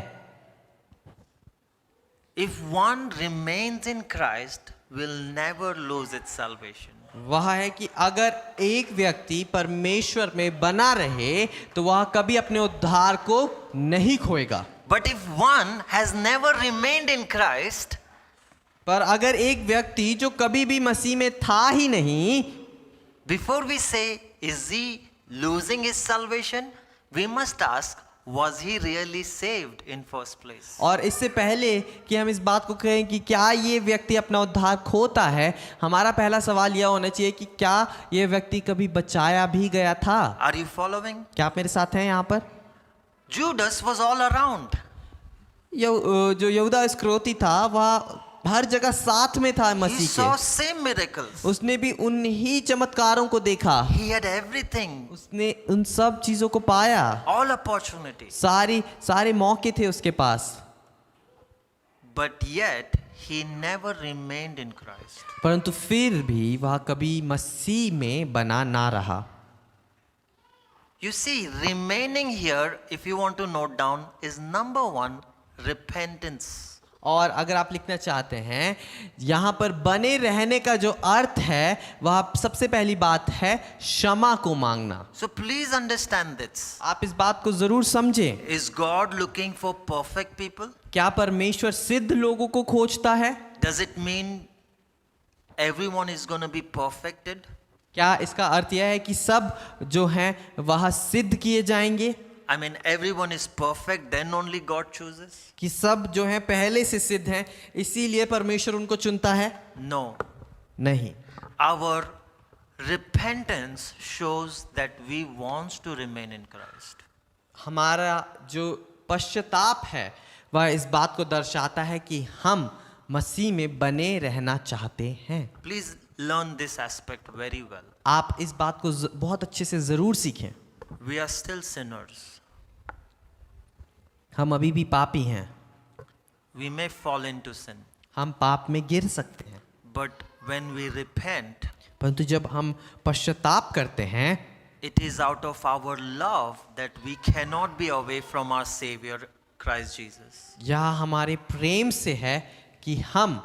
If one remains in Christ, will never lose its salvation. वह है कि अगर एक व्यक्ति परमेश्वर में बना रहे तो वह कभी अपने उद्धार को नहीं खोएगा। But if one has never remained in Christ, पर अगर एक व्यक्ति जो कभी भी मसीह में था ही नहीं, before we say, is he losing his salvation? We must ask, was he really saved in first place? और इससे पहले कि हम इस बात को कहें कि क्या ये व्यक्ति अपना उद्धार खोता है, हमारा पहला सवाल यह होना चाहिए कि क्या ये व्यक्ति कभी बचाया भी गया था। Are you following? क्या आप मेरे साथ हैं यहाँ पर? Judas was all around. जो यहूदा इस्करियोती था वह हर जगह साथ में था He मसीह saw के। same miracles. उसने भी उन्हीं चमत्कारों को देखा, He had everything, उसने उन सब चीजों को पाया, all opportunities. सारे मौके थे उसके पास, But yet, he never remained in Christ. परंतु फिर भी वह कभी मसीह में बना ना रहा। You see, remaining here, if you want to note down, is number one, repentance. और अगर आप लिखना चाहते हैं यहाँ पर बने रहने का जो अर्थ है वह सबसे पहली बात है क्षमा को मांगना। So please understand this. आप इस बात को जरूर समझें। Is God looking for perfect people? क्या परमेश्वर सिद्ध लोगों को खोजता है? Does it mean everyone is going to be perfected? क्या इसका अर्थ यह है कि सब जो हैं वह सिद्ध किए जाएंगे? I mean, everyone is perfect, then only God chooses? कि सब जो हैं पहले से सिद्ध हैं इसीलिए परमेश्वर उनको चुनता है? No. नहीं। Our repentance shows that we want to remain in Christ. हमारा जो पश्चाताप है वह इस बात को दर्शाता है कि हम मसीह में बने रहना चाहते हैं। Please learn this aspect very well. आप इस बात को बहुत अच्छे से जरूर सीखें। We are still sinners. हम अभी भी पापी हैं। We may fall into sin. हम पाप में गिर सकते हैं, But when we repent, परंतु जब हम पश्चाताप करते हैं it is out of our love that we cannot be away from our Savior, Christ Jesus. यह हमारे प्रेम से है कि हम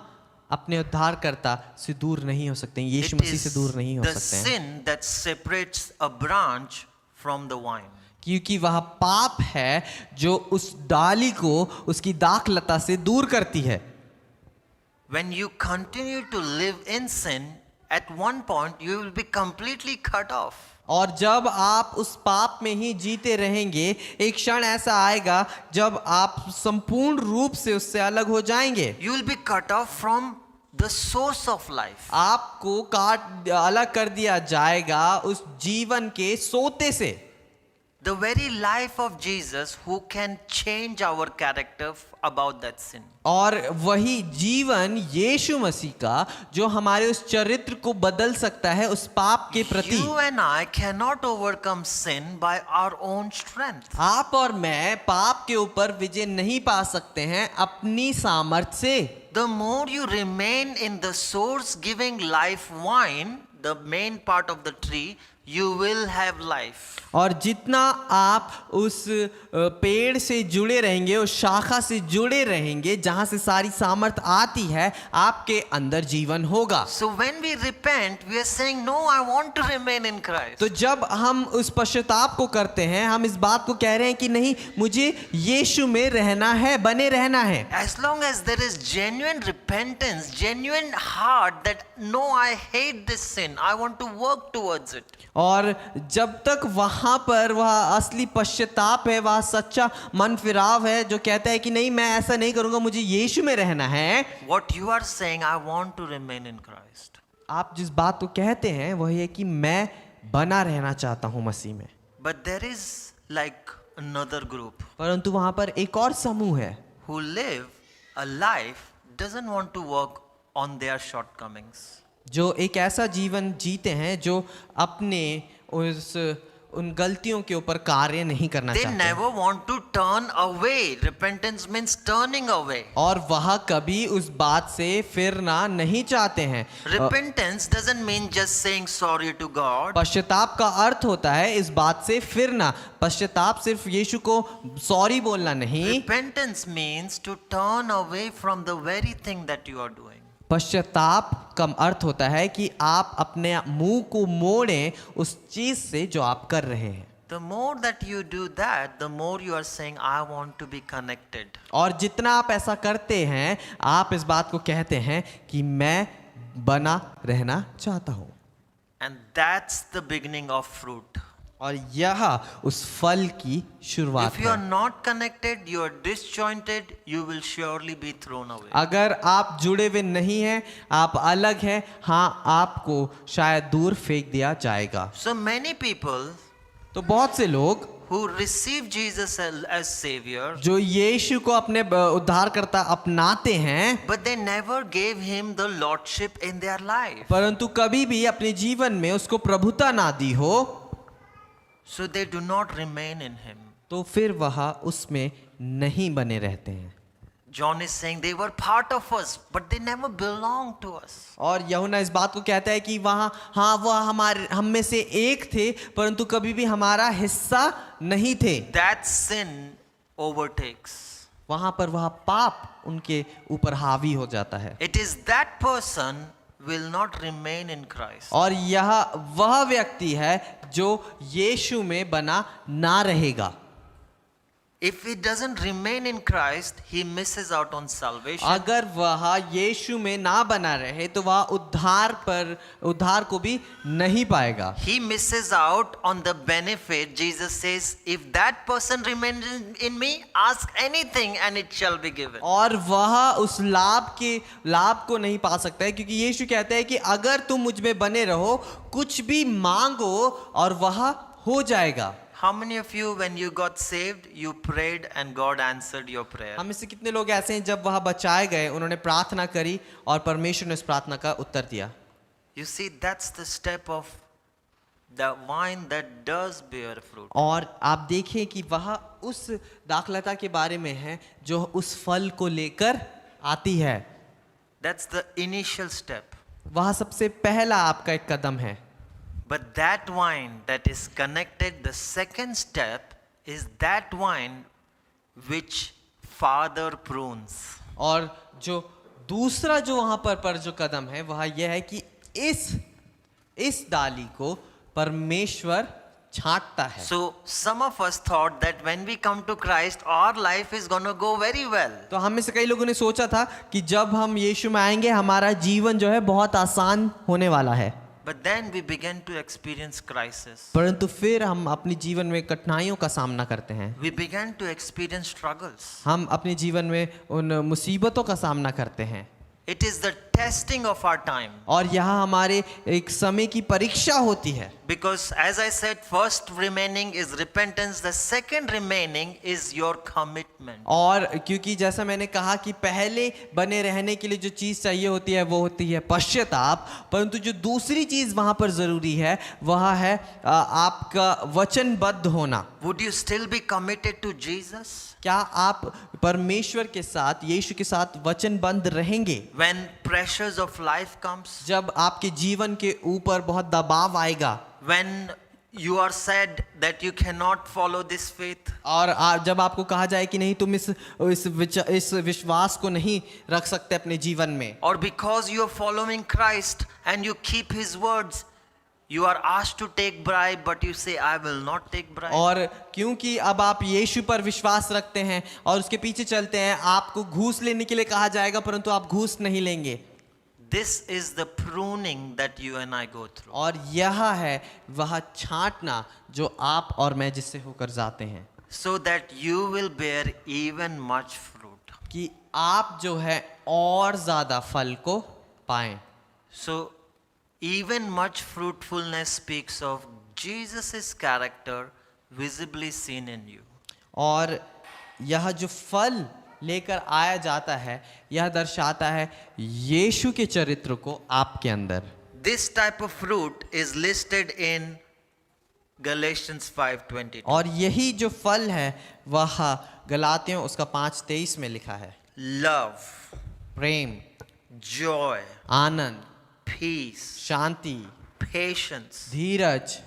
अपने उद्धारकर्ता से दूर नहीं हो सकते हैं, यीशु It मसीह से is दूर नहीं हो the सकते हैं, sin that separates a branch from the vine. क्योंकि वह पाप है जो उस डाली को उसकी दाखलता से दूर करती है। When you continue to live in sin, at one point you will be completely cut off. और जब आप उस पाप में ही जीते रहेंगे एक क्षण ऐसा आएगा जब आप संपूर्ण रूप से उससे अलग हो जाएंगे। You will be cut off from the source of life. आपको अलग कर दिया जाएगा उस जीवन के सोते से। The very life of Jesus who can change our character about that sin. और वही जीवन यीशु मसीह का जो हमारे उस चरित्र को बदल सकता है उस पाप के प्रति। You and I cannot overcome sin by our own strength. आप और मैं पाप के ऊपर विजय नहीं पा सकते हैं अपनी सामर्थ्य से। The more you remain in the source giving life vine, the main part of the tree, you will have life. और जितना आप उस पेड़ से जुड़े रहेंगे उस शाखा से जुड़े रहेंगे जहां से सारी सामर्थ आती है आपके अंदर जीवन होगा। So when we repent, we are saying, no, I want to remain in Christ. तो जब हम उस पश्चाताप को करते हैं हम इस बात को कह रहे हैं कि नहीं मुझे यीशु में रहना है, बने रहना है। As long as there is genuine repentance, genuine heart that no, I hate this sin, sin, I want to work towards it. और जब तक वहां पर वह असली पश्चाताप है, वह सच्चा मन फिराव है जो कहता है कि नहीं मैं ऐसा नहीं करूंगा, मुझे यीशु में रहना है। What you are saying, I want to remain in Christ. आप जिस बात को कहते हैं वह है कि मैं बना रहना चाहता हूं मसीह में। But there is like another group परंतु वहां पर एक और समूह है who live a life doesn't want to work on their shortcomings. जो एक ऐसा जीवन जीते हैं जो अपने उन गलतियों के ऊपर कार्य नहीं करना They चाहते, never want to turn away. Repentance means turning away. और वह कभी उस बात से फिरना नहीं चाहते हैं। Repentance doesn't mean just saying sorry to God. पश्चाताप का अर्थ होता है इस बात से फिरना। पश्चाताप सिर्फ यीशु को सॉरी बोलना नहीं, Repentance means to turn away from the very thing that you are doing. पश्चाताप का अर्थ होता है कि आप अपने मुंह को मोड़ें उस चीज से जो आप कर रहे हैं। The more that you do that, the more you are saying, I want to be connected. और जितना आप ऐसा करते हैं, आप इस बात को कहते हैं कि मैं बना रहना चाहता हूं। And that's the beginning of fruit. और यह उस फल की शुरुआत If you are है। not connected, you are disjointed, you will surely be thrown away. अगर आप जुड़े हुए नहीं हैं, आप अलग हैं, हाँ आपको शायद दूर फेंक दिया जाएगा। So many people तो बहुत से लोग who receive Jesus as Savior, जो यीशु को अपने उद्धारकर्ता अपनाते हैं, but they never gave Him the Lordship in their life. परंतु कभी भी अपने जीवन में उसको प्रभुता ना दी हो, So they do not remain in Him. तो फिर वह उसमें नहीं बने रहते हैं। John is saying they were part of us, but they never belonged to us. और यूहन्ना इस बात को कहता है कि वहाँ हाँ वह हमारे हम में से एक थे, परंतु कभी भी हमारा हिस्सा नहीं थे। That sin overtakes. वहाँ पर वह पाप उनके ऊपर हावी हो जाता है। It is that person will not remain in Christ. और यह वह व्यक्ति है जो यीशु में बना ना रहेगा। If he doesn't remain in Christ, he misses out on salvation. अगर वह यीशु में ना बना रहे तो वह उद्धार को भी नहीं पाएगा। He misses out on the benefit. Jesus says, if that person remains in me, ask anything and it shall be given. और वह उस लाभ को नहीं पा सकता है, क्योंकि यीशु कहता है कि अगर तुम मुझ में बने रहो, कुछ भी मांगो और वह हो जाएगा। How many of you, when you got saved, you prayed and God answered your prayer? हम में से कितने लोग ऐसे हैं जब वह बचाए गए, उन्होंने प्रार्थना करी और परमेश्वर ने उस प्रार्थना का उत्तर दिया। You see, that's the step of the vine that does bear fruit. और आप देखें कि वह उस दाखलता के बारे में है जो उस फल को लेकर आती है। That's the initial step. वह सबसे पहला आपका एक कदम है। But that vine that is connected, the second step is that vine which Father prunes. और जो दूसरा जो वहां पर जो कदम है वह यह है कि इस डाली को परमेश्वर छांटता है। So some of us thought that when we come to Christ, our life is going to go very well. तो हम में से कई लोगों ने सोचा था कि जब हम यीशु में आएंगे हमारा जीवन जो है बहुत आसान होने वाला है। But then we began to experience crisis. परंतु फिर हम अपने जीवन में कठिनाइयों का सामना करते हैं। We began to experience struggles. हम अपने जीवन में उन मुसीबतों का सामना करते हैं। It is the testing of our time. और यहाँ हमारे एक समय की परीक्षा होती है। Because as I said, first remaining is repentance. The second remaining is your commitment. और क्योंकि जैसा मैंने कहा कि पहले बने रहने के लिए जो चीज़ चाहिए होती है वो होती है पश्चाताप, परंतु जो दूसरी चीज़ वहाँ पर ज़रूरी है वह है आपका वचनबद्ध होना। Would you still be committed to Jesus? क्या आप परमेश्वर के साथ, यीशु के साथ वचनबद्ध रहेंगे? When pressures of life comes, जब आपके जीवन के ऊपर बहुत दबाव आएगा, when you are said that you cannot follow this faith, और जब आपको कहा जाए कि नहीं तुम इस विश्वास को नहीं रख सकते अपने जीवन में, or because you are following Christ and you keep His words, you are asked to take bribe, but you say, I will not take bribe. और क्योंकि अब आप यीशु पर विश्वास रखते हैं और उसके पीछे चलते हैं, आपको घूस लेने के लिए कहा जाएगा परंतु आप घूस नहीं लेंगे। This is the pruning that you and I go through. और यह है वह छांटना जो आप और मैं जिससे होकर जाते हैं, So that you will bear even much fruit. कि आप जो है और ज्यादा फल को पाएं। So even much fruitfulness speaks of Jesus' character visibly seen in you. और यह जो फल लेकर आया जाता है यह दर्शाता है यीशु के चरित्र को आपके अंदर। This type of fruit is listed in Galatians 5:22. और यही जो फल है वह गलातियों उसका 5:23 में लिखा है। Love, Prem, joy, Anand, peace, Shanti, Shanti, patience. Dheeraj,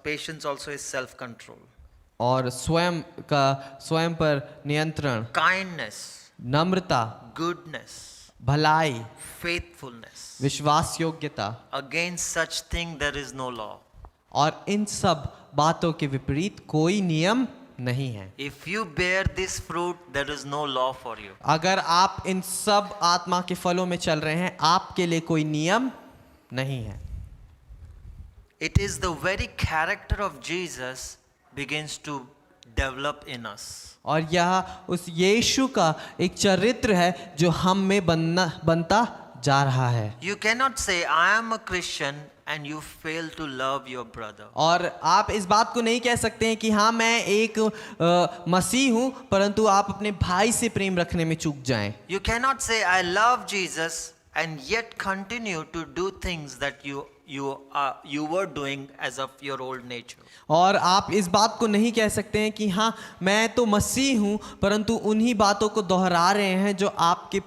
Patience also is self-control. और स्वयं पर नियंत्रण, Kindness, नम्रता, goodness, भलाई, faithfulness. विश्वास योग्यता। Against such thing there is no law. और इन सब बातों के विपरीत कोई नियम नहीं है। If you bear this fruit, there is no law for you. अगर आप इन सब आत्मा के फलों में चल रहे हैं आपके लिए कोई नियम नहीं है। It is the very character of Jesus begins to develop in us. और यह उस यीशु का एक चरित्र है जो हम में बनता जा रहा है। You cannot say, I am a Christian and you fail to love your brother. और आप इस बात को नहीं कह सकते हैं कि हाँ मैं एक मसीह हूँ परंतु आप अपने भाई से प्रेम रखने में चूक जाएं। You cannot say, I love Jesus and yet continue to do things that you were doing as of your old nature. और आप इस बात को नहीं कह सकते हैं कि हाँ मैं तो मसीह हूँ परंतु उन्हीं बातों को दोहरा रहे हैं जो आपके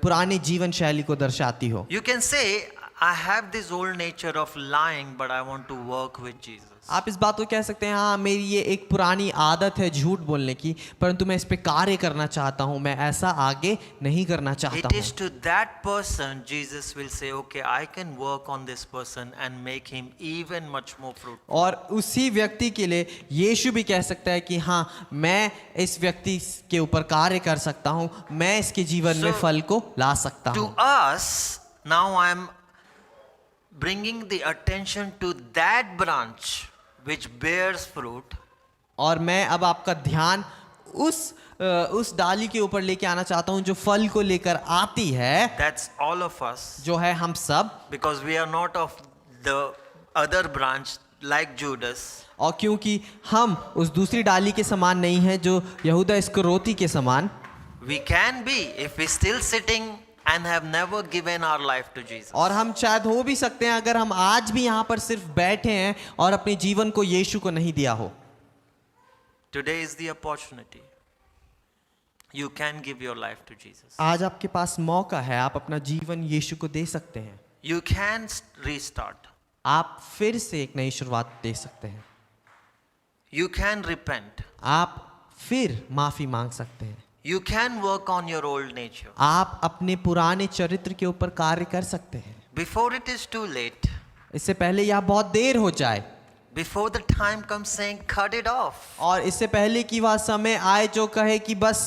पुराने जीवन शैली को दर्शाती हो। You can say, I have this old nature of lying, but I want to work with Jesus. आप इस बात को कह सकते हैं हाँ मेरी ये एक पुरानी आदत है झूठ बोलने की परंतु मैं इस पे कार्य करना चाहता हूँ, मैं ऐसा आगे नहीं करना चाहता It is हूँ। to that person Jesus will say, okay, I can work on this person and make him even much more fruitful. और उसी व्यक्ति के लिए यीशु भी कह सकता है कि हाँ मैं इस व्यक्ति के ऊपर कार्य कर सकता हूँ, मैं इसके जीवन में So, फल को ला सकता To हूँ। us, now I am bringing the attention to that branch which bears fruit. और मैं अब आपका ध्यान उस डाली के ऊपर लेके आना चाहता हूँ जो फल को लेकर आती है, That's all of us, जो है हम सब। because we are not of the other branch like Judas. और क्योंकि हम उस दूसरी डाली के समान नहीं हैं जो यहूदा इस्करियोती के समान। We can be if we still sitting and have never given our life to Jesus. और हम शायद हो भी सकते हैं अगर हम आज भी यहाँ पर सिर्फ बैठे हैं और अपने जीवन को यीशु को नहीं दिया हो। Today is the opportunity. You can give your life to Jesus. आज आपके पास मौका है, आप अपना जीवन यीशु को दे सकते हैं। You can restart. आप फिर से एक नई शुरुआत दे सकते हैं। You can repent. आप फिर माफी मांग सकते हैं। You can work on your old nature. आप अपने पुराने चरित्र के ऊपर कार्य कर सकते हैं Before it is too late. इससे पहले या बहुत देर हो जाए, Before the time comes saying, cut it off. और इससे पहले कि वह समय आए जो कहे कि बस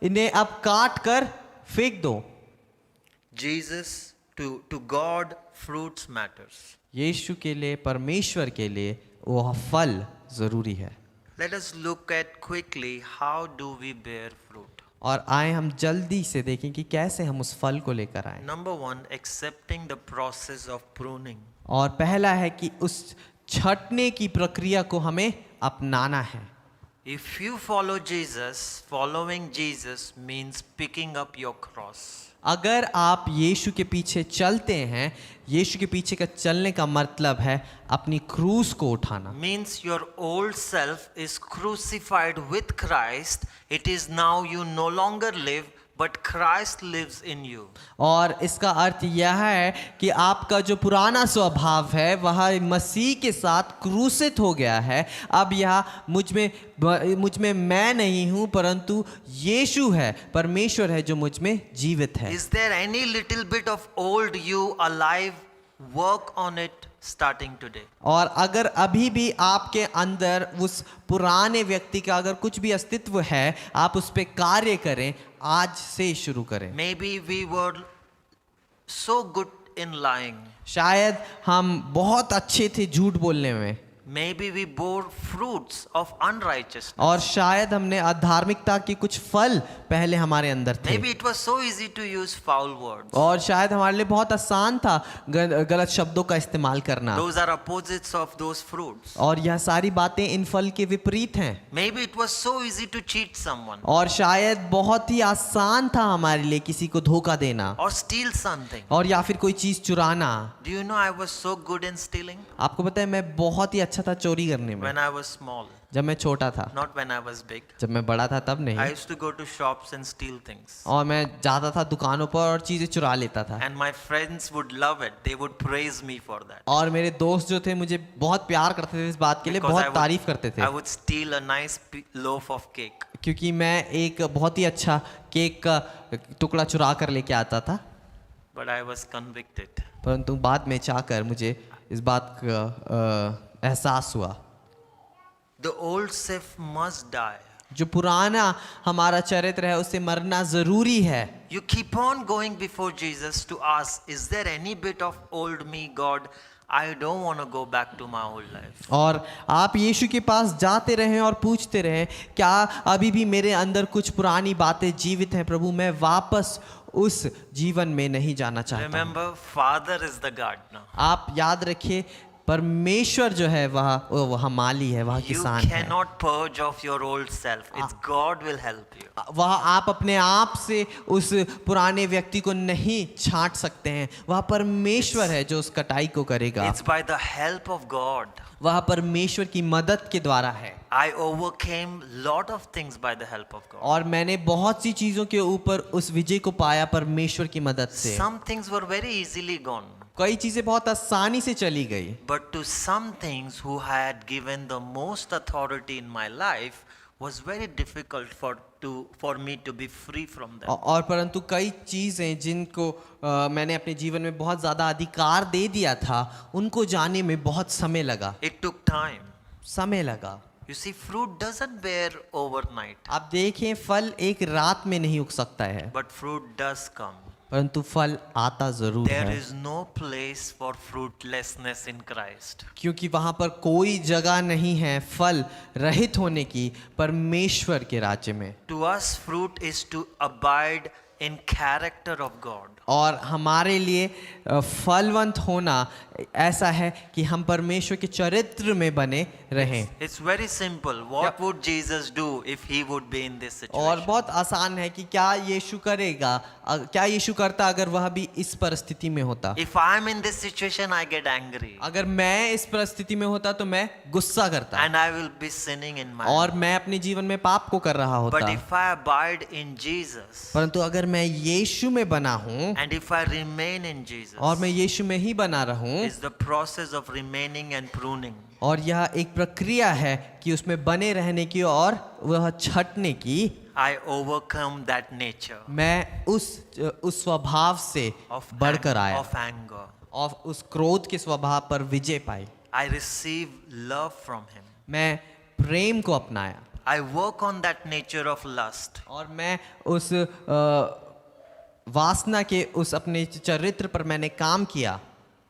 इन्हें अब काट कर फेंक दो। Jesus, to God, fruits matters. यीशु के लिए, परमेश्वर के लिए वह फल जरूरी है। Let us look at quickly how do we bear fruit. और आए हम जल्दी से देखें कि कैसे हम उस फल को लेकर आए। Number one, accepting the process of pruning. और पहला है कि उस छटने की प्रक्रिया को हमें अपनाना है। If you follow Jesus, following Jesus means picking up your cross. अगर आप यीशु के पीछे चलते हैं, यीशु के पीछे का चलने का मतलब है अपनी क्रूस को उठाना। Means your old self is crucified with Christ. It is now you no longer live, but Christ lives in you. और इसका अर्थ यह है कि आपका जो पुराना स्वभाव है वह मसीह के साथ क्रूसित हो गया है। अब यह मुझ में मैं नहीं हूँ परंतु यीशु है, परमेश्वर है जो मुझ में जीवित है। Is there any little bit of old you alive work on it starting today. और अगर अभी भी आपके अंदर उस पुराने व्यक्ति का अगर कुछ भी अस्तित्व है, आप उस पे कार्य करें, आज से शुरू करें। Maybe we were so good in lying. शायद हम बहुत अच्छे थे झूठ बोलने में, Maybe we bore fruits of unrighteousness. और शायद हमने अधार्मिकता के कुछ फल पहले हमारे अंदर थे, Maybe it was so easy to use foul words. और शायद हमारे लिए बहुत आसान था गलत शब्दों का इस्तेमाल करना, Those are opposites of those fruits. और यह सारी बातें इन फल के विपरीत हैं। Maybe it was so easy to cheat someone और शायद बहुत ही आसान था हमारे लिए किसी को धोखा देना, or steal something. और या फिर कोई चीज चुराना। Do you know I was so good in stealing आपको पता है मैं बहुत ही अच्छा था चोरी करने में, when I was small, जब मैं छोटा था, not when I was big. जब मैं बड़ा था तब I नहीं। used to go to shops and steal things. और मैं जाता था दुकानों पर और चीजें चुरा लेता था, And my friends would love it. They would praise me for that. और मेरे दोस्त जो थे मुझे बहुत प्यार करते थे इस बात के लिए, Because बहुत तारीफ करते थे, I would steal a nice loaf of cake. क्योंकि मैं एक बहुत ही अच्छा केक का टुकड़ा चुरा कर लेके आता था। But I was convicted. परंतु बाद में चाहकर मुझे इस बात का एहसास हुआ, The old self must die. जो पुराना हमारा चरित्र है उसे मरना जरूरी है। You keep on going before Jesus to ask, is there any bit of old me, God? I don't want to go back to my old life. और आप यीशु के पास जाते रहें और पूछते रहें, क्या अभी भी मेरे अंदर कुछ पुरानी बातें जीवित हैं प्रभु, मैं वापस उस जीवन में नहीं जाना चाहता हूं। Remember, Father is the gardener. आप याद रखिए, परमेश्वर जो है वह माली है, वह You किसान है। cannot purge off your old self. It's God will help you. वह आप अपने आप से उस पुराने व्यक्ति को नहीं छांट सकते हैं, वह परमेश्वर है जो उस कटाई को करेगा। It's by the help of God. वह परमेश्वर की मदद के द्वारा है। I overcame lot of things by the help of God. और मैंने बहुत सी चीजों के ऊपर उस विजय को पाया परमेश्वर की मदद से। Some things were very easily gone. कई चीजें बहुत आसानी से चली गई, But to some things who had given the most authority in my life was very difficult for me to be free from them. और परंतु कई चीजें जिनको मैंने अपने जीवन में बहुत ज्यादा अधिकार दे दिया था, उनको जाने में बहुत समय लगा। It took time. समय लगा। You see, fruit doesn't bear overnight, आप देखें, फल एक रात में नहीं उग सकता है, but fruit does come. परंतु फल आता जरूर There है, is no place for fruitlessness in Christ. क्योंकि वहां पर कोई जगह नहीं है फल रहित होने की परमेश्वर के राज्य में। To us, fruit is to abide in character of God. और हमारे लिए फलवंत होना ऐसा है कि हम परमेश्वर के चरित्र में बने रहें। It's very simple. What would Jesus do if he would be in this situation? और बहुत आसान है कि क्या यीशु करेगा, क्या यीशु करता अगर वह भी इस परिस्थिति में होता। If I'm in this situation, I get angry. अगर मैं इस परिस्थिति में होता तो मैं गुस्सा करता, And I will be sinning in my और life. मैं अपने जीवन में पाप को कर रहा But होता। if I abide in Jesus, परंतु अगर मैं यीशु में बना हूँ and if I remain in Jesus, और मैं यीशु में ही बना रहूं, is the process of remaining and pruning. और यह एक प्रक्रिया है कि उसमें बने रहने की और वह छटने की, I overcome that nature मैं उस स्वभाव से of, बढ़कर आया of anger. और उस क्रोध के स्वभाव पर विजय पाई। I receive love from him. मैं प्रेम को अपनाया I work on that nature of lust. और मैं उस वासना के उस अपने चरित्र पर मैंने काम किया।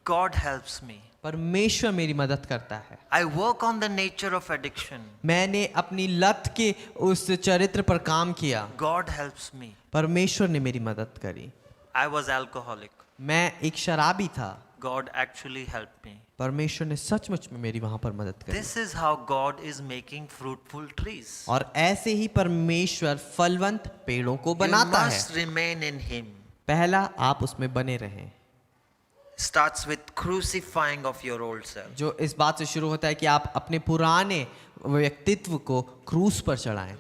God helps me. परमेश्वर मेरी मदद करता है। I work on the nature of addiction. मैंने अपनी लत के उस चरित्र पर काम किया। God helps me. परमेश्वर ने मेरी मदद करी। I was alcoholic. मैं एक शराबी था। God actually helped me. परमेश्वर ने सचमुच में मेरी वहां पर मदद करी। This is how God is making fruitful trees. और ऐसे ही परमेश्वर फलवंत पेड़ों को You बनाता है। must remain in him. पहला आप उसमें बने रहें, Starts with crucifying of your old self. जो इस बात से शुरू होता है कि आप अपने पुराने व्यक्तित्व को क्रूस पर चढ़ाएं।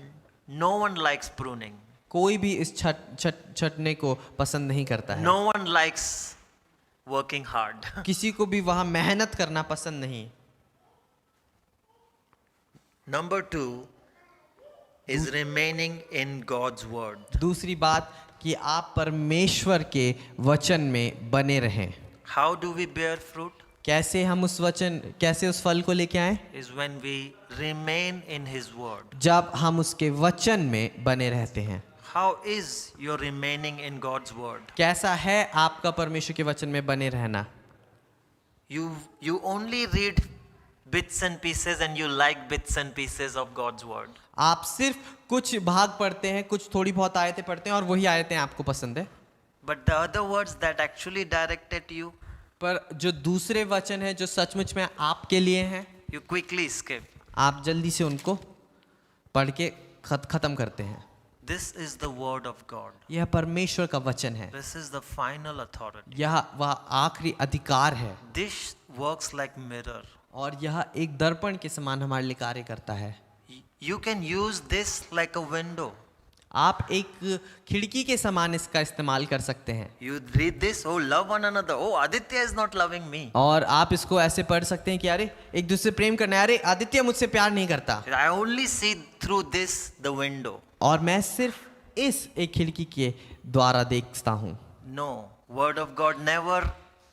No one likes pruning. कोई भी इस छटने को पसंद नहीं करता है। No one likes working hard. किसी को भी वहां मेहनत करना पसंद नहीं। Number 2 is remaining in God's word. दूसरी बात कि आप परमेश्वर के वचन में बने रहें। How do we bear fruit? कैसे हम कैसे उस फल को लेके आए? Is when we remain in His word. जब हम उसके वचन में बने रहते हैं। How is your remaining in God's word? कैसा है आपका परमेश्वर के वचन में बने रहना? You only read bits and pieces and you like bits and pieces of God's word. आप सिर्फ कुछ भाग पढ़ते हैं, कुछ थोड़ी बहुत आयतें पढ़ते हैं और वही आयतें आपको पसंद है। But the other words that actually directed you, पर जो दूसरे वचन है जो सचमुच में आपके लिए हैं, you quickly skip. आप जल्दी से उनको पढ़ के खत्म करते हैं। This is the word of God. यह परमेश्वर का वचन है। This is the final authority. यह वह आखिरी अधिकार है This works like mirror. और यह एक दर्पण के समान हमारे लिए कार्य करता है। You can use this like a window. आप एक खिड़की के समान इसका इस्तेमाल कर सकते हैं। You read this, oh love one another. Oh, Aditya is not loving me. और आप इसको ऐसे पढ़ सकते हैं कि अरे एक दूसरे से प्रेम करना है, अरे आदित्य मुझसे प्यार नहीं करता। I only see through this the window. और मैं सिर्फ इस एक खिड़की के द्वारा देखता हूँ। No, word of God never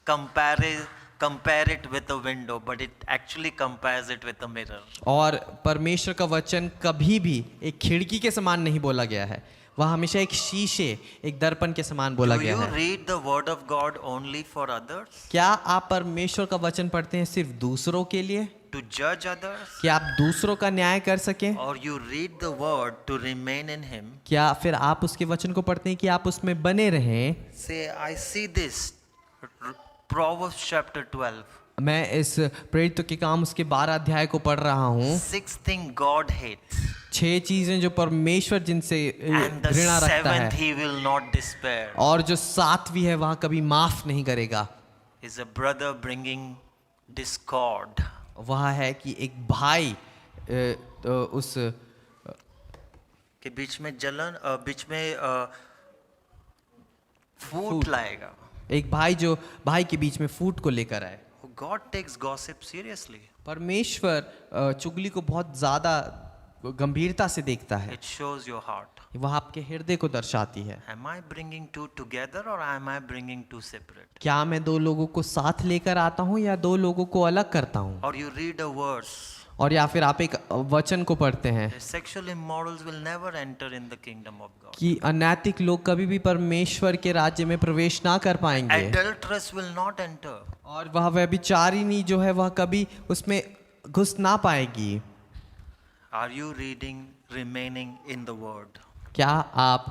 compare it with a window, but it actually compares it with a mirror. और परमेश्वर का वचन कभी भी एक खिड़की के समान नहीं बोला गया है, वह हमेशा एक शीशे, एक दर्पण के समान बोला Do गया you है। read the word of God only for others? क्या आप परमेश्वर का वचन पढ़ते हैं सिर्फ दूसरों के लिए, To judge others? कि आप दूसरों का न्याय कर सकें? Or you read the word to remain in Him? क्या फिर आप उसके वचन को पढ़ते हैं कि आप उसमें बने रहें? Say, I see this. Proverbs chapter 12. मैं इस प्रेरितों के काम उसके 12 अध्याय को पढ़ रहा हूँ। 6 thing God hates. 6 चीजें जो परमेश्वर जिनसे And the घृणा रखता 7th है He will not despair. और जो 7वीं है वह कभी माफ नहीं करेगा। Is a brother bringing discord. वह है कि एक भाई तो उस के बीच में जलन बीच में फूट लाएगा। एक भाई जो भाई के बीच में फूट को लेकर आए। God takes gossip seriously. परमेश्वर चुगली को बहुत ज्यादा गंभीरता से देखता है। It shows your heart. वह आपके हृदय को दर्शाती है। Am I bringing two together or am I bringing two separate? क्या मैं 2 लोगों को साथ लेकर आता हूँ या 2 लोगों को अलग करता हूँ? Or you read a verse. और या फिर आप एक वचन को पढ़ते हैं Sexual immorals will never enter in the kingdom of God. कि अनैतिक लोग कभी भी परमेश्वर के राज्य में प्रवेश ना कर पाएंगे Adulteress will not enter. और वह व्यभिचारिणी जो है वह कभी उसमें घुस ना पाएगी। Are you reading, remaining in the word? क्या आप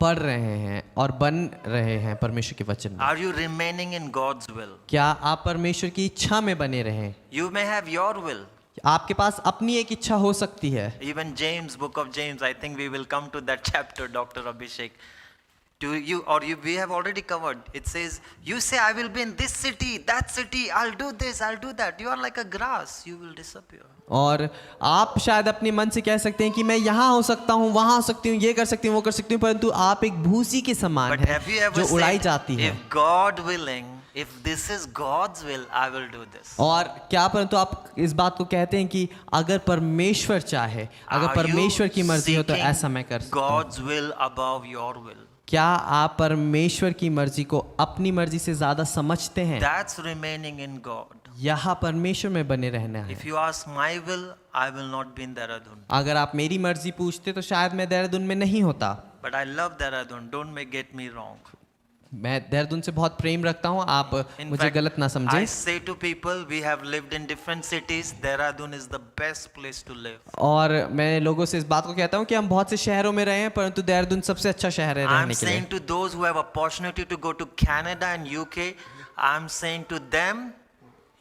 पढ़ रहे हैं और बन रहे हैं परमेश्वर के वचन में? Are you remaining in God's will? क्या आप परमेश्वर की इच्छा में बने रहें? You may have your will. आपके पास अपनी एक इच्छा हो सकती है। Even James, book of James, I think we will come to that chapter, Dr. Abhishek. We have already covered. It says, you say, I will be in this city, that city, I'll do this, I'll do that. You are like a grass, you will disappear. और आप शायद अपने मन से कह सकते हैं कि मैं यहाँ हो सकता हूँ, वहाँ हो सकती हूँ, ये कर सकती हूँ, वो कर सकती हूँ, परंतु आप एक भूसी के समान But हैं have you ever जो उड़ाई said, जाती है। if God willing, if this is God's will, I will do this. और क्या परंतु आप इस बात को कहते हैं कि अगर परमेश्वर चाहे, अगर Are you परमेश्वर की मर्जी हो तो seeking ऐसा मैं कर सकता हूँ। God's will above your will. क्या आप परमेश्वर की मर्जी को अपनी मर्जी से ज्यादा समझते हैं? That's remaining in God. यहाँ परमेश्वर में बने रहना है। If you ask my will, I will not be in Dehradun. अगर आप मेरी मर्जी पूछते तो शायद मैं देहरादून में नहीं होता। But I love Dehradun. Don't get me wrong. मैं देहरादून से बहुत प्रेम रखता हूँ, आप In मुझे fact, गलत ना I समझें। say to people, we have lived in different cities. Dehradun is the best place to live. और मैं लोगों से इस बात को कहता हूँ कि हम बहुत से शहरों में रहे हैं परंतु देहरादून सबसे अच्छा शहर है I'm रहने के लिए। saying to those who have opportunity to go to Canada and UK, I'm saying to them,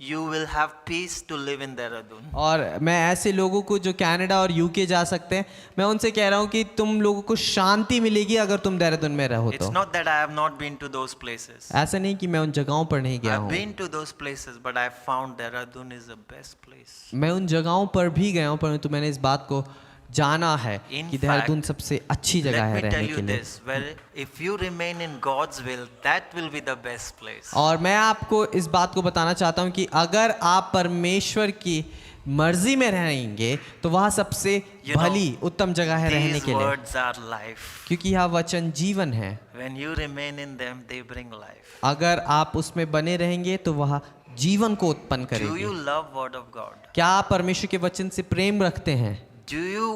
you will have peace to live in Dehradun. और मैं ऐसे लोगों को जो कनाडा और यूके जा सकते हैं, मैं उनसे कह रहा हूँ कि तुम लोगों को शांति मिलेगी अगर तुम देहरादून में रहो It's तो। not that I have not been to those places. ऐसा नहीं कि मैं उन जगहों पर नहीं गया I've हूँ, been to those places, but I found Dehradun is the best place. मैं उन जगहों पर भी गया हूँ परंतु मैंने इस बात को जाना है In कि देहरादून fact, सबसे अच्छी जगह Let है me tell रहने you के लिए। this, well, if you remain in God's will, that will be the best place. और मैं आपको इस बात को बताना चाहता हूँ कि अगर आप परमेश्वर की मर्जी में रहेंगे तो वह सबसे You know, भली उत्तम जगह है रहने These के लिए, words are life. क्योंकि यह वचन जीवन है। When you remain in them, they bring life. अगर आप उसमें बने रहेंगे तो वह जीवन को उत्पन्न Do करेगी। you love Word of God? क्या आप परमेश्वर के वचन से प्रेम रखते हैं? Do you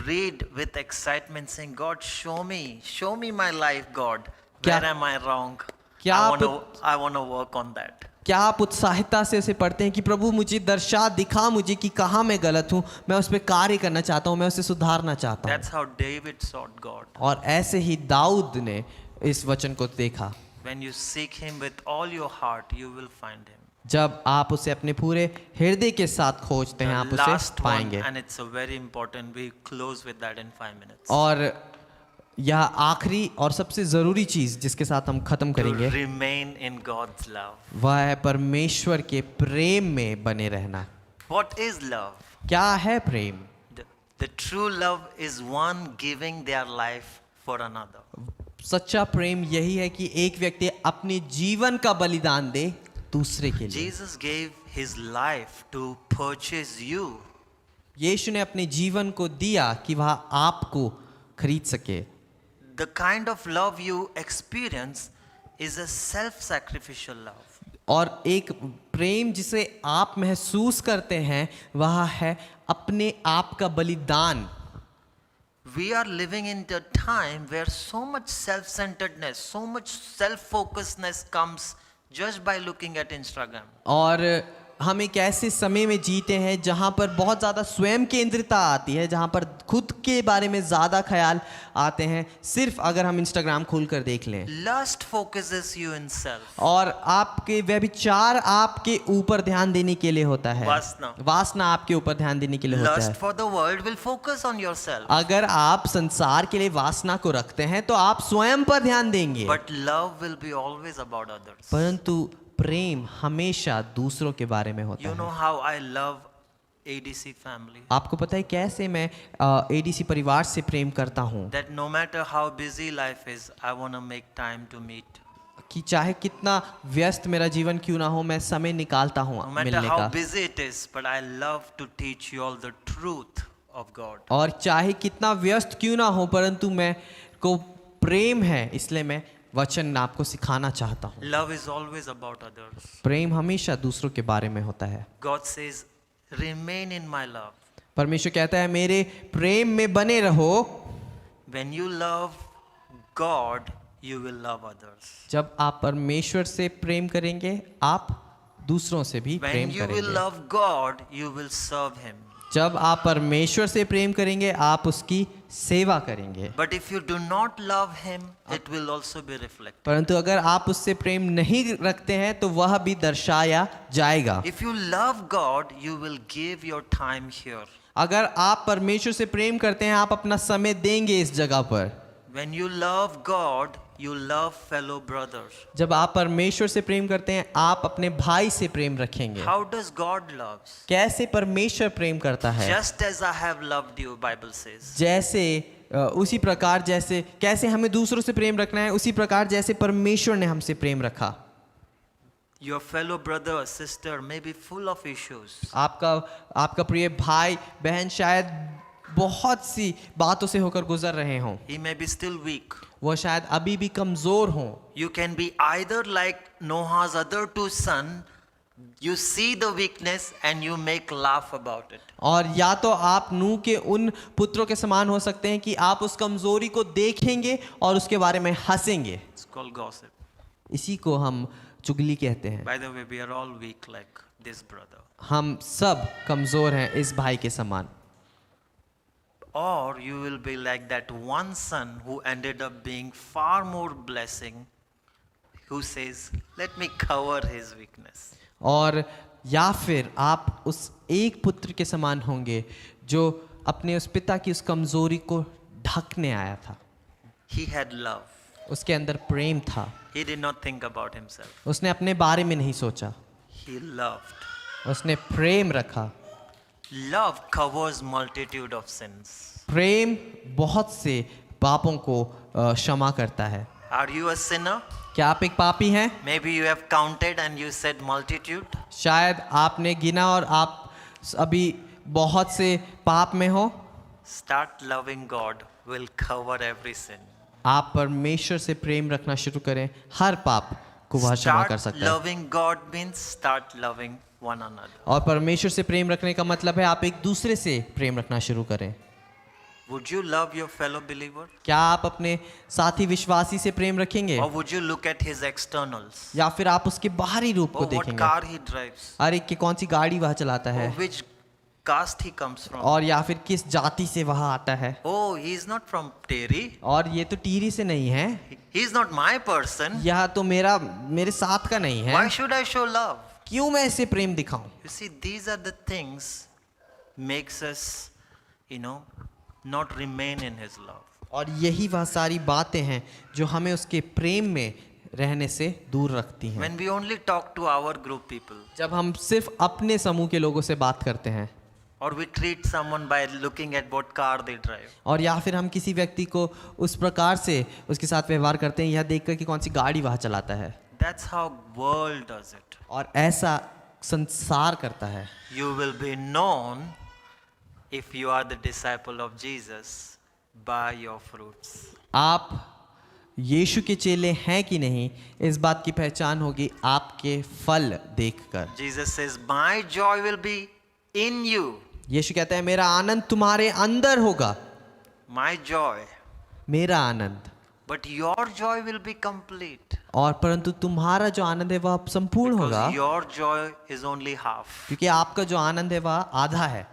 read with excitement saying, God, show me my life, God. क्या- Where am I wrong? क्या I want to work on that. क्या आप उत्साहिता से उसे पढ़ते हैं कि प्रभु मुझे दर्शा, दिखा मुझे कि कहाँ मैं गलत हूँ, मैं उस पर कार्य करना चाहता हूँ, मैं उसे सुधारना चाहता हूँ। That's how David sought God. और ऐसे ही दाऊद ने इस वचन को देखा। When you seek Him with all your heart, you will find Him. जब आप उसे अपने पूरे हृदय के साथ खोजते हैं, आप The उसे last one, पाएंगे। and it's a very important. We close with that in 5 minutes. और यह आखिरी और सबसे ज़रूरी चीज़ जिसके साथ हम ख़त्म To करेंगे remain in God's love. वह है परमेश्वर के प्रेम में बने रहना। What is love? क्या है प्रेम? The true love is one giving their life for another. सच्चा प्रेम यही है कि एक व्यक्ति अपने जीवन का बलिदान दे दूसरे के लिए। Jesus gave His life to purchase you. यीशु ने अपने जीवन को दिया कि वह आपको खरीद सके। The kind of love you experience is a self-sacrificial love. और एक प्रेम जिसे आप महसूस करते हैं वह है अपने आप का बलिदान। We are living in a time where so much self-centeredness, so much self-focusedness comes just by looking at Instagram. और हम एक ऐसे समय में जीते हैं जहाँ पर बहुत ज़्यादा स्वयं केंद्रिता आती है, जहाँ पर खुद के बारे में ज़्यादा ख्याल आते हैं। सिर्फ अगर हम इंस्टाग्राम खोल कर देख लें, Lust focuses you in self. और आपके व्यभिचार आपके ऊपर ध्यान देने के लिए होता है। वासना। वासना आपके ऊपर ध्यान देने के लिए होता Lust है। for the world will focus on yourself. अगर आप संसार के लिए वासना को रखते हैं तो आप स्वयं पर ध्यान देंगे, But love will be always about others. परंतु प्रेम हमेशा दूसरों के बारे में होता You है। know how I love ADC family? आपको पता है कैसे मैं एडीसी परिवार से प्रेम करता हूँ, That no matter how busy life is, I want to make time to meet. कि चाहे कितना व्यस्त मेरा जीवन क्यों ना हो, मैं समय निकालता हूँ No matter मिलने how का। busy it is, but I love to teach you all the truth of God. और चाहे कितना व्यस्त क्यों ना हो, परंतु मैं को प्रेम है इसलिए मैं वचन आपको सिखाना चाहता हूँ। Love is always about others. प्रेम हमेशा दूसरों के बारे में होता है। God says, remain in my love. परमेश्वर कहता है मेरे प्रेम में बने रहो। When you love God, you will love others. जब आप परमेश्वर से प्रेम करेंगे आप दूसरों से भी प्रेम When you will करेंगे। love God, you will serve Him. जब आप परमेश्वर से प्रेम करेंगे आप उसकी सेवा करेंगे। But if you do not love Him, it will also be reflected. परंतु अगर आप उससे प्रेम नहीं रखते हैं तो वह भी दर्शाया जाएगा। If you love God, you will give your time here. अगर आप परमेश्वर से प्रेम करते हैं आप अपना समय देंगे इस जगह पर। When you love God, you love fellow brothers. जब आप परमेश्वर से प्रेम करते हैं आप अपने भाई से प्रेम रखेंगे। How does God love? कैसे परमेश्वर प्रेम करता है? Just as I have loved you, Bible says. जैसे उसी प्रकार जैसे कैसे हमें दूसरों से प्रेम रखना है उसी प्रकार जैसे परमेश्वर ने हमसे प्रेम रखा। Your fellow brother or sister may be full of issues. आपका प्रिय भाई बहन शायद बहुत सी बातों से होकर गुजर रहे हों, He may be still weak. वो शायद अभी भी कमजोर हों। You can be either like Noah's other two sons, you see the weakness and you make laugh about it. और या तो आप नूह के उन पुत्रों के समान हो सकते हैं कि आप उस कमजोरी को देखेंगे और उसके बारे में हंसेंगे। It's called gossip. इसी को हम चुगली कहते हैं। By the way, we are all weak like this brother. हम सब कमजोर हैं इस भाई के समान। Or you will be like that one son who ended up being far more blessing, who says, let me cover his weakness. और या फिर आप उस एक पुत्र के समान होंगे जो अपने उस पिता की उस कमजोरी को ढकने आया था। He had love. उसके अंदर प्रेम था। He did not think about himself. उसने अपने बारे में नहीं सोचा, He loved. उसने प्रेम रखा। Love covers multitude of sins. प्रेम बहुत से पापों को क्षमा करता है। Are you a sinner? क्या आप एक पापी हैं? Maybe you have counted and you said multitude. शायद आपने गिना और आप अभी बहुत से पाप में हो, start loving God will cover every sin. आप परमेश्वर से प्रेम रखना शुरू करें, हर पाप को वह क्षमा कर Start सकता है। loving God means start loving one another. और परमेश्वर से प्रेम रखने का मतलब है आप एक दूसरे से प्रेम रखना शुरू करें। Would you love your fellow believer? क्या आप अपने साथी विश्वासी से प्रेम रखेंगे, Or would you look at his externals? या फिर आप उसके बाहरी रूप को Or what देखेंगे, car he drives? हर एक की कौन सी गाड़ी वह चलाता Or है, which caste he comes from? और या फिर किस जाति से वह आता है। Oh, he is not from Terry. और ये तो टीरी से नहीं है, He is not my person. यह तो मेरे साथ का नहीं है, Why should I show love? क्यों मैं इसे प्रेम दिखाऊं। You see, these are the things makes us, not remain in his love. और यही वह सारी बातें हैं जो हमें उसके प्रेम में रहने से दूर रखती हैं। When we only talk to our group people, जब हम सिर्फ अपने समूह के लोगों से बात करते हैं, or we treat someone by looking at what car they drive, और या फिर हम किसी व्यक्ति को उस प्रकार से उसके साथ व्यवहार करते हैं यह देखकर कि कौन सी गाड़ी वह चलाता है, that's how world does it. और ऐसा संसार करता है। You will be known if you are the disciple of Jesus by your fruits. आप यीशु के चेले हैं कि नहीं, इस बात की पहचान होगी आपके फल देखकर। Jesus says, my joy will be in you. यीशु कहता है मेरा आनंद तुम्हारे अंदर होगा, My joy. मेरा आनंद, But your joy will be complete. और परंतु तुम्हारा जो आनंद है वह संपूर्ण होगा, Because your joy is only half. क्योंकि आपका जो आनंद है वह आधा है,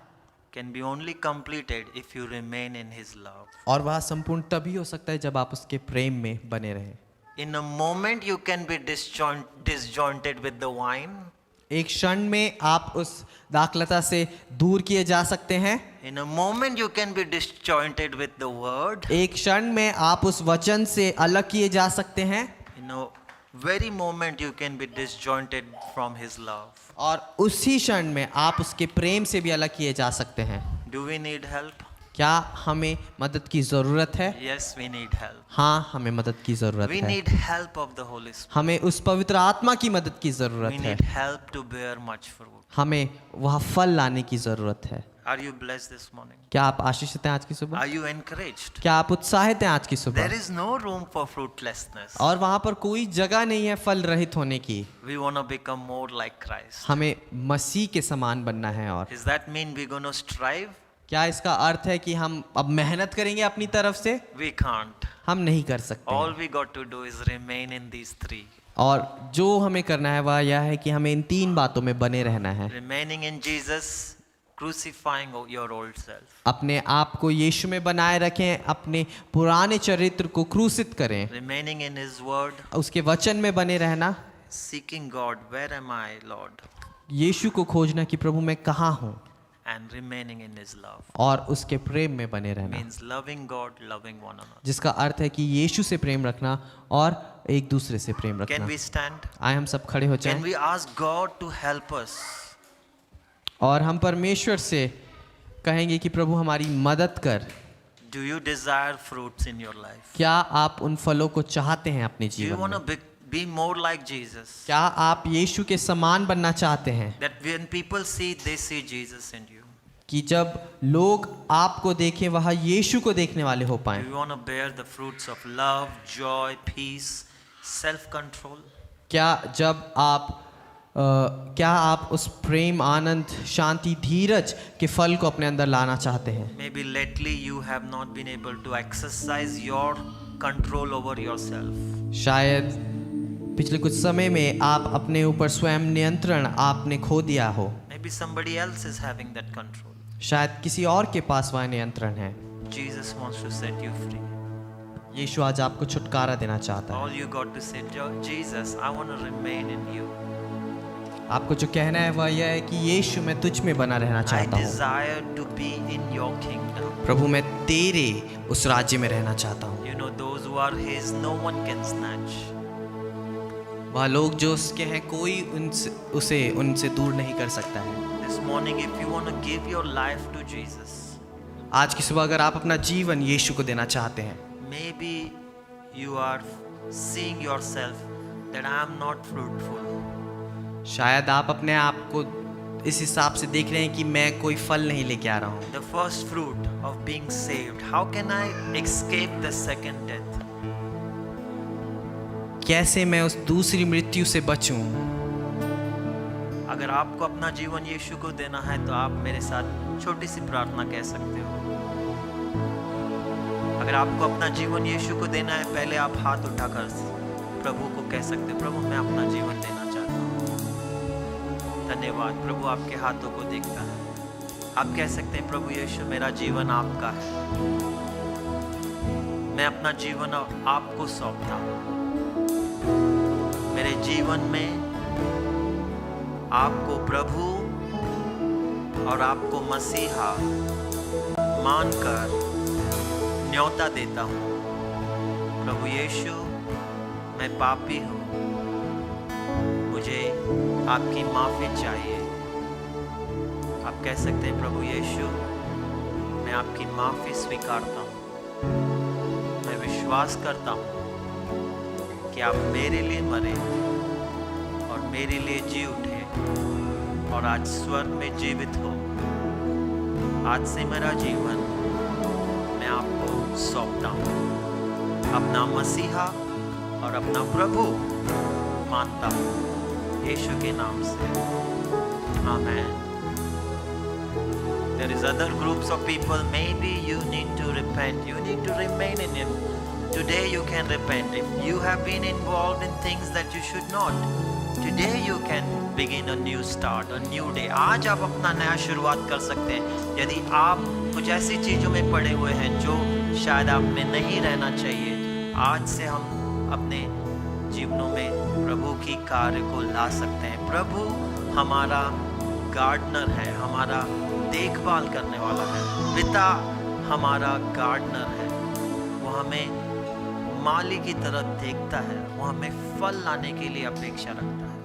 Can be only completed if you remain in his love. और वह संपूर्ण तभी हो सकता है जब आप उसके प्रेम में बने रहें। In a moment you can be disjointed with the wine. एक क्षण में आप उस दाखलता से दूर किए जा सकते हैं, In a moment you can be disjointed with the word. एक क्षण में आप उस वचन से अलग किए जा सकते हैं, In a very moment you can be disjointed from his love. और उसी क्षण में आप उसके प्रेम से भी अलग किए जा सकते हैं। Do we need help? क्या हमें मदद की ज़रूरत है? Yes, we need help. हाँ, हमें मदद की ज़रूरत We है। need help of the Holy Spirit. हमें उस पवित्र आत्मा की मदद की ज़रूरत We है। need help to bear much fruit. हमें वह फल लाने की ज़रूरत है। Are you blessed this morning? क्या आप आशीषित हैं आज की सुबह? Are you encouraged? क्या आप उत्साहित हैं आज की There सुबह? is no room for fruitlessness. और वहाँ पर कोई जगह नहीं है फल रहित होने की। We want to become more like Christ. हमें मसीह के समान बनना है। और Does that mean we're going to strive? क्या इसका अर्थ है कि हम अब मेहनत करेंगे अपनी तरफ से? We can't. हम नहीं कर सकते। All we got to do is remain in these three. और जो हमें करना है वह यह है कि हमें इन तीन बातों में बने रहना है। Remaining in Jesus, crucifying your old self. अपने आप को यीशु में बनाए रखें, अपने पुराने चरित्र को क्रूसित करें, Remaining in His Word, उसके वचन में बने रहना, seeking God, where am I, Lord? यीशु को खोजना कि प्रभु मैं कहाँ हूँ, And remaining in His love. और उसके प्रेम में बने रहना, Means loving God, loving one another. जिसका अर्थ है कि यीशु से प्रेम रखना और एक दूसरे से प्रेम Can रखना। we stand? आए हम सब खड़े हो Can जाएं we ask God to help us? और हम परमेश्वर से कहेंगे कि प्रभु हमारी मदद कर। Do you desire fruits in your life? क्या आप उन फलों को चाहते हैं अपने Do you जीवन want में? to be more like Jesus? क्या आप यीशु के समान बनना चाहते हैं That when people see, they see Jesus in you. कि जब लोग आपको देखें वह यीशु को देखने वाले हो Do पाएं? you want to bear the fruits of love, joy, peace, self-control? क्या आप उस प्रेम, आनंद, शांति, धीरज के फल को अपने अंदर लाना चाहते हैं? Maybe lately you have not been able to exercise your control over yourself. शायद पिछले कुछ समय में आप अपने ऊपर स्वयं नियंत्रण आपने खो दिया हो। Maybe somebody else is having that control. शायद किसी और के पास वह नियंत्रण है। Jesus wants to set you free. यीशु आज आपको छुटकारा देना चाहता है। All you got to say, Jesus, I want to remain in you. आपको जो कहना है वह यह है कि यीशु मैं तुझ में बना रहना I चाहता हूँ। desire to be in your kingdom. प्रभु मैं तेरे उस राज्य में रहना चाहता हूँ। You know, those who are His, no one can snatch. वह लोग जो उसके हैं कोई उसे उनसे दूर नहीं कर सकता है। This morning, if you want to give your life to Jesus, आज की सुबह अगर आप अपना जीवन यीशु को देना चाहते हैं, maybe you are seeing yourself that I am not fruitful. शायद आप अपने आप को इस हिसाब से देख रहे हैं कि मैं कोई फल नहीं लेके आ रहा हूँ। The first fruit of being saved. How can I escape the second death? कैसे मैं उस दूसरी मृत्यु से बचूं? अगर आपको अपना जीवन यीशु को देना है तो आप मेरे साथ छोटी सी प्रार्थना कह सकते हो। अगर आपको अपना जीवन यीशु को देना है, पहले आप हाथ उठाकर प्रभु को कह सकते हो, प्रभु मैं अपना जीवन देना चाहता हूँ। धन्यवाद। प्रभु आपके हाथों को देखता है। आप कह सकते हैं, प्रभु यीशु मेरा जीवन आपका है, मैं अपना जीवन आपको सौंपता हूँ। मेरे जीवन में आपको प्रभु और आपको मसीहा मानकर न्योता देता हूँ। प्रभु यीशु मैं पापी हूँ, मुझे आपकी माफ़ी चाहिए। आप कह सकते हैं, प्रभु यीशु मैं आपकी माफ़ी स्वीकारता हूँ। मैं विश्वास करता हूँ कि आप मेरे लिए मरे और मेरे लिए जी उठे और आज स्वर्ग में जीवित हो। आज से मेरा जीवन मैं आपको सौंपता हूँ। अपना मसीहा और अपना प्रभु मानता हूँ यीशु के नाम से। आमेन। There is other groups of people. Maybe you need to repent. You need to remain in Him. Today you can repent. If you have been involved in things that you should not, today you can begin a new start, a new day. आज आप अपना नया शुरुआत कर सकते हैं। यदि आप कुछ ऐसी चीज़ों में पड़े हुए हैं जो शायद आप में नहीं रहना चाहिए, आज से हम अपने जीवनों में प्रभु की कार्य को ला सकते हैं। प्रभु हमारा गार्डनर है, हमारा देखभाल करने वाला है। पिता हमारा गार्डनर है, वो हमें माली की तरह देखता है, वो हमें फल लाने के लिए अपेक्षा रखता है।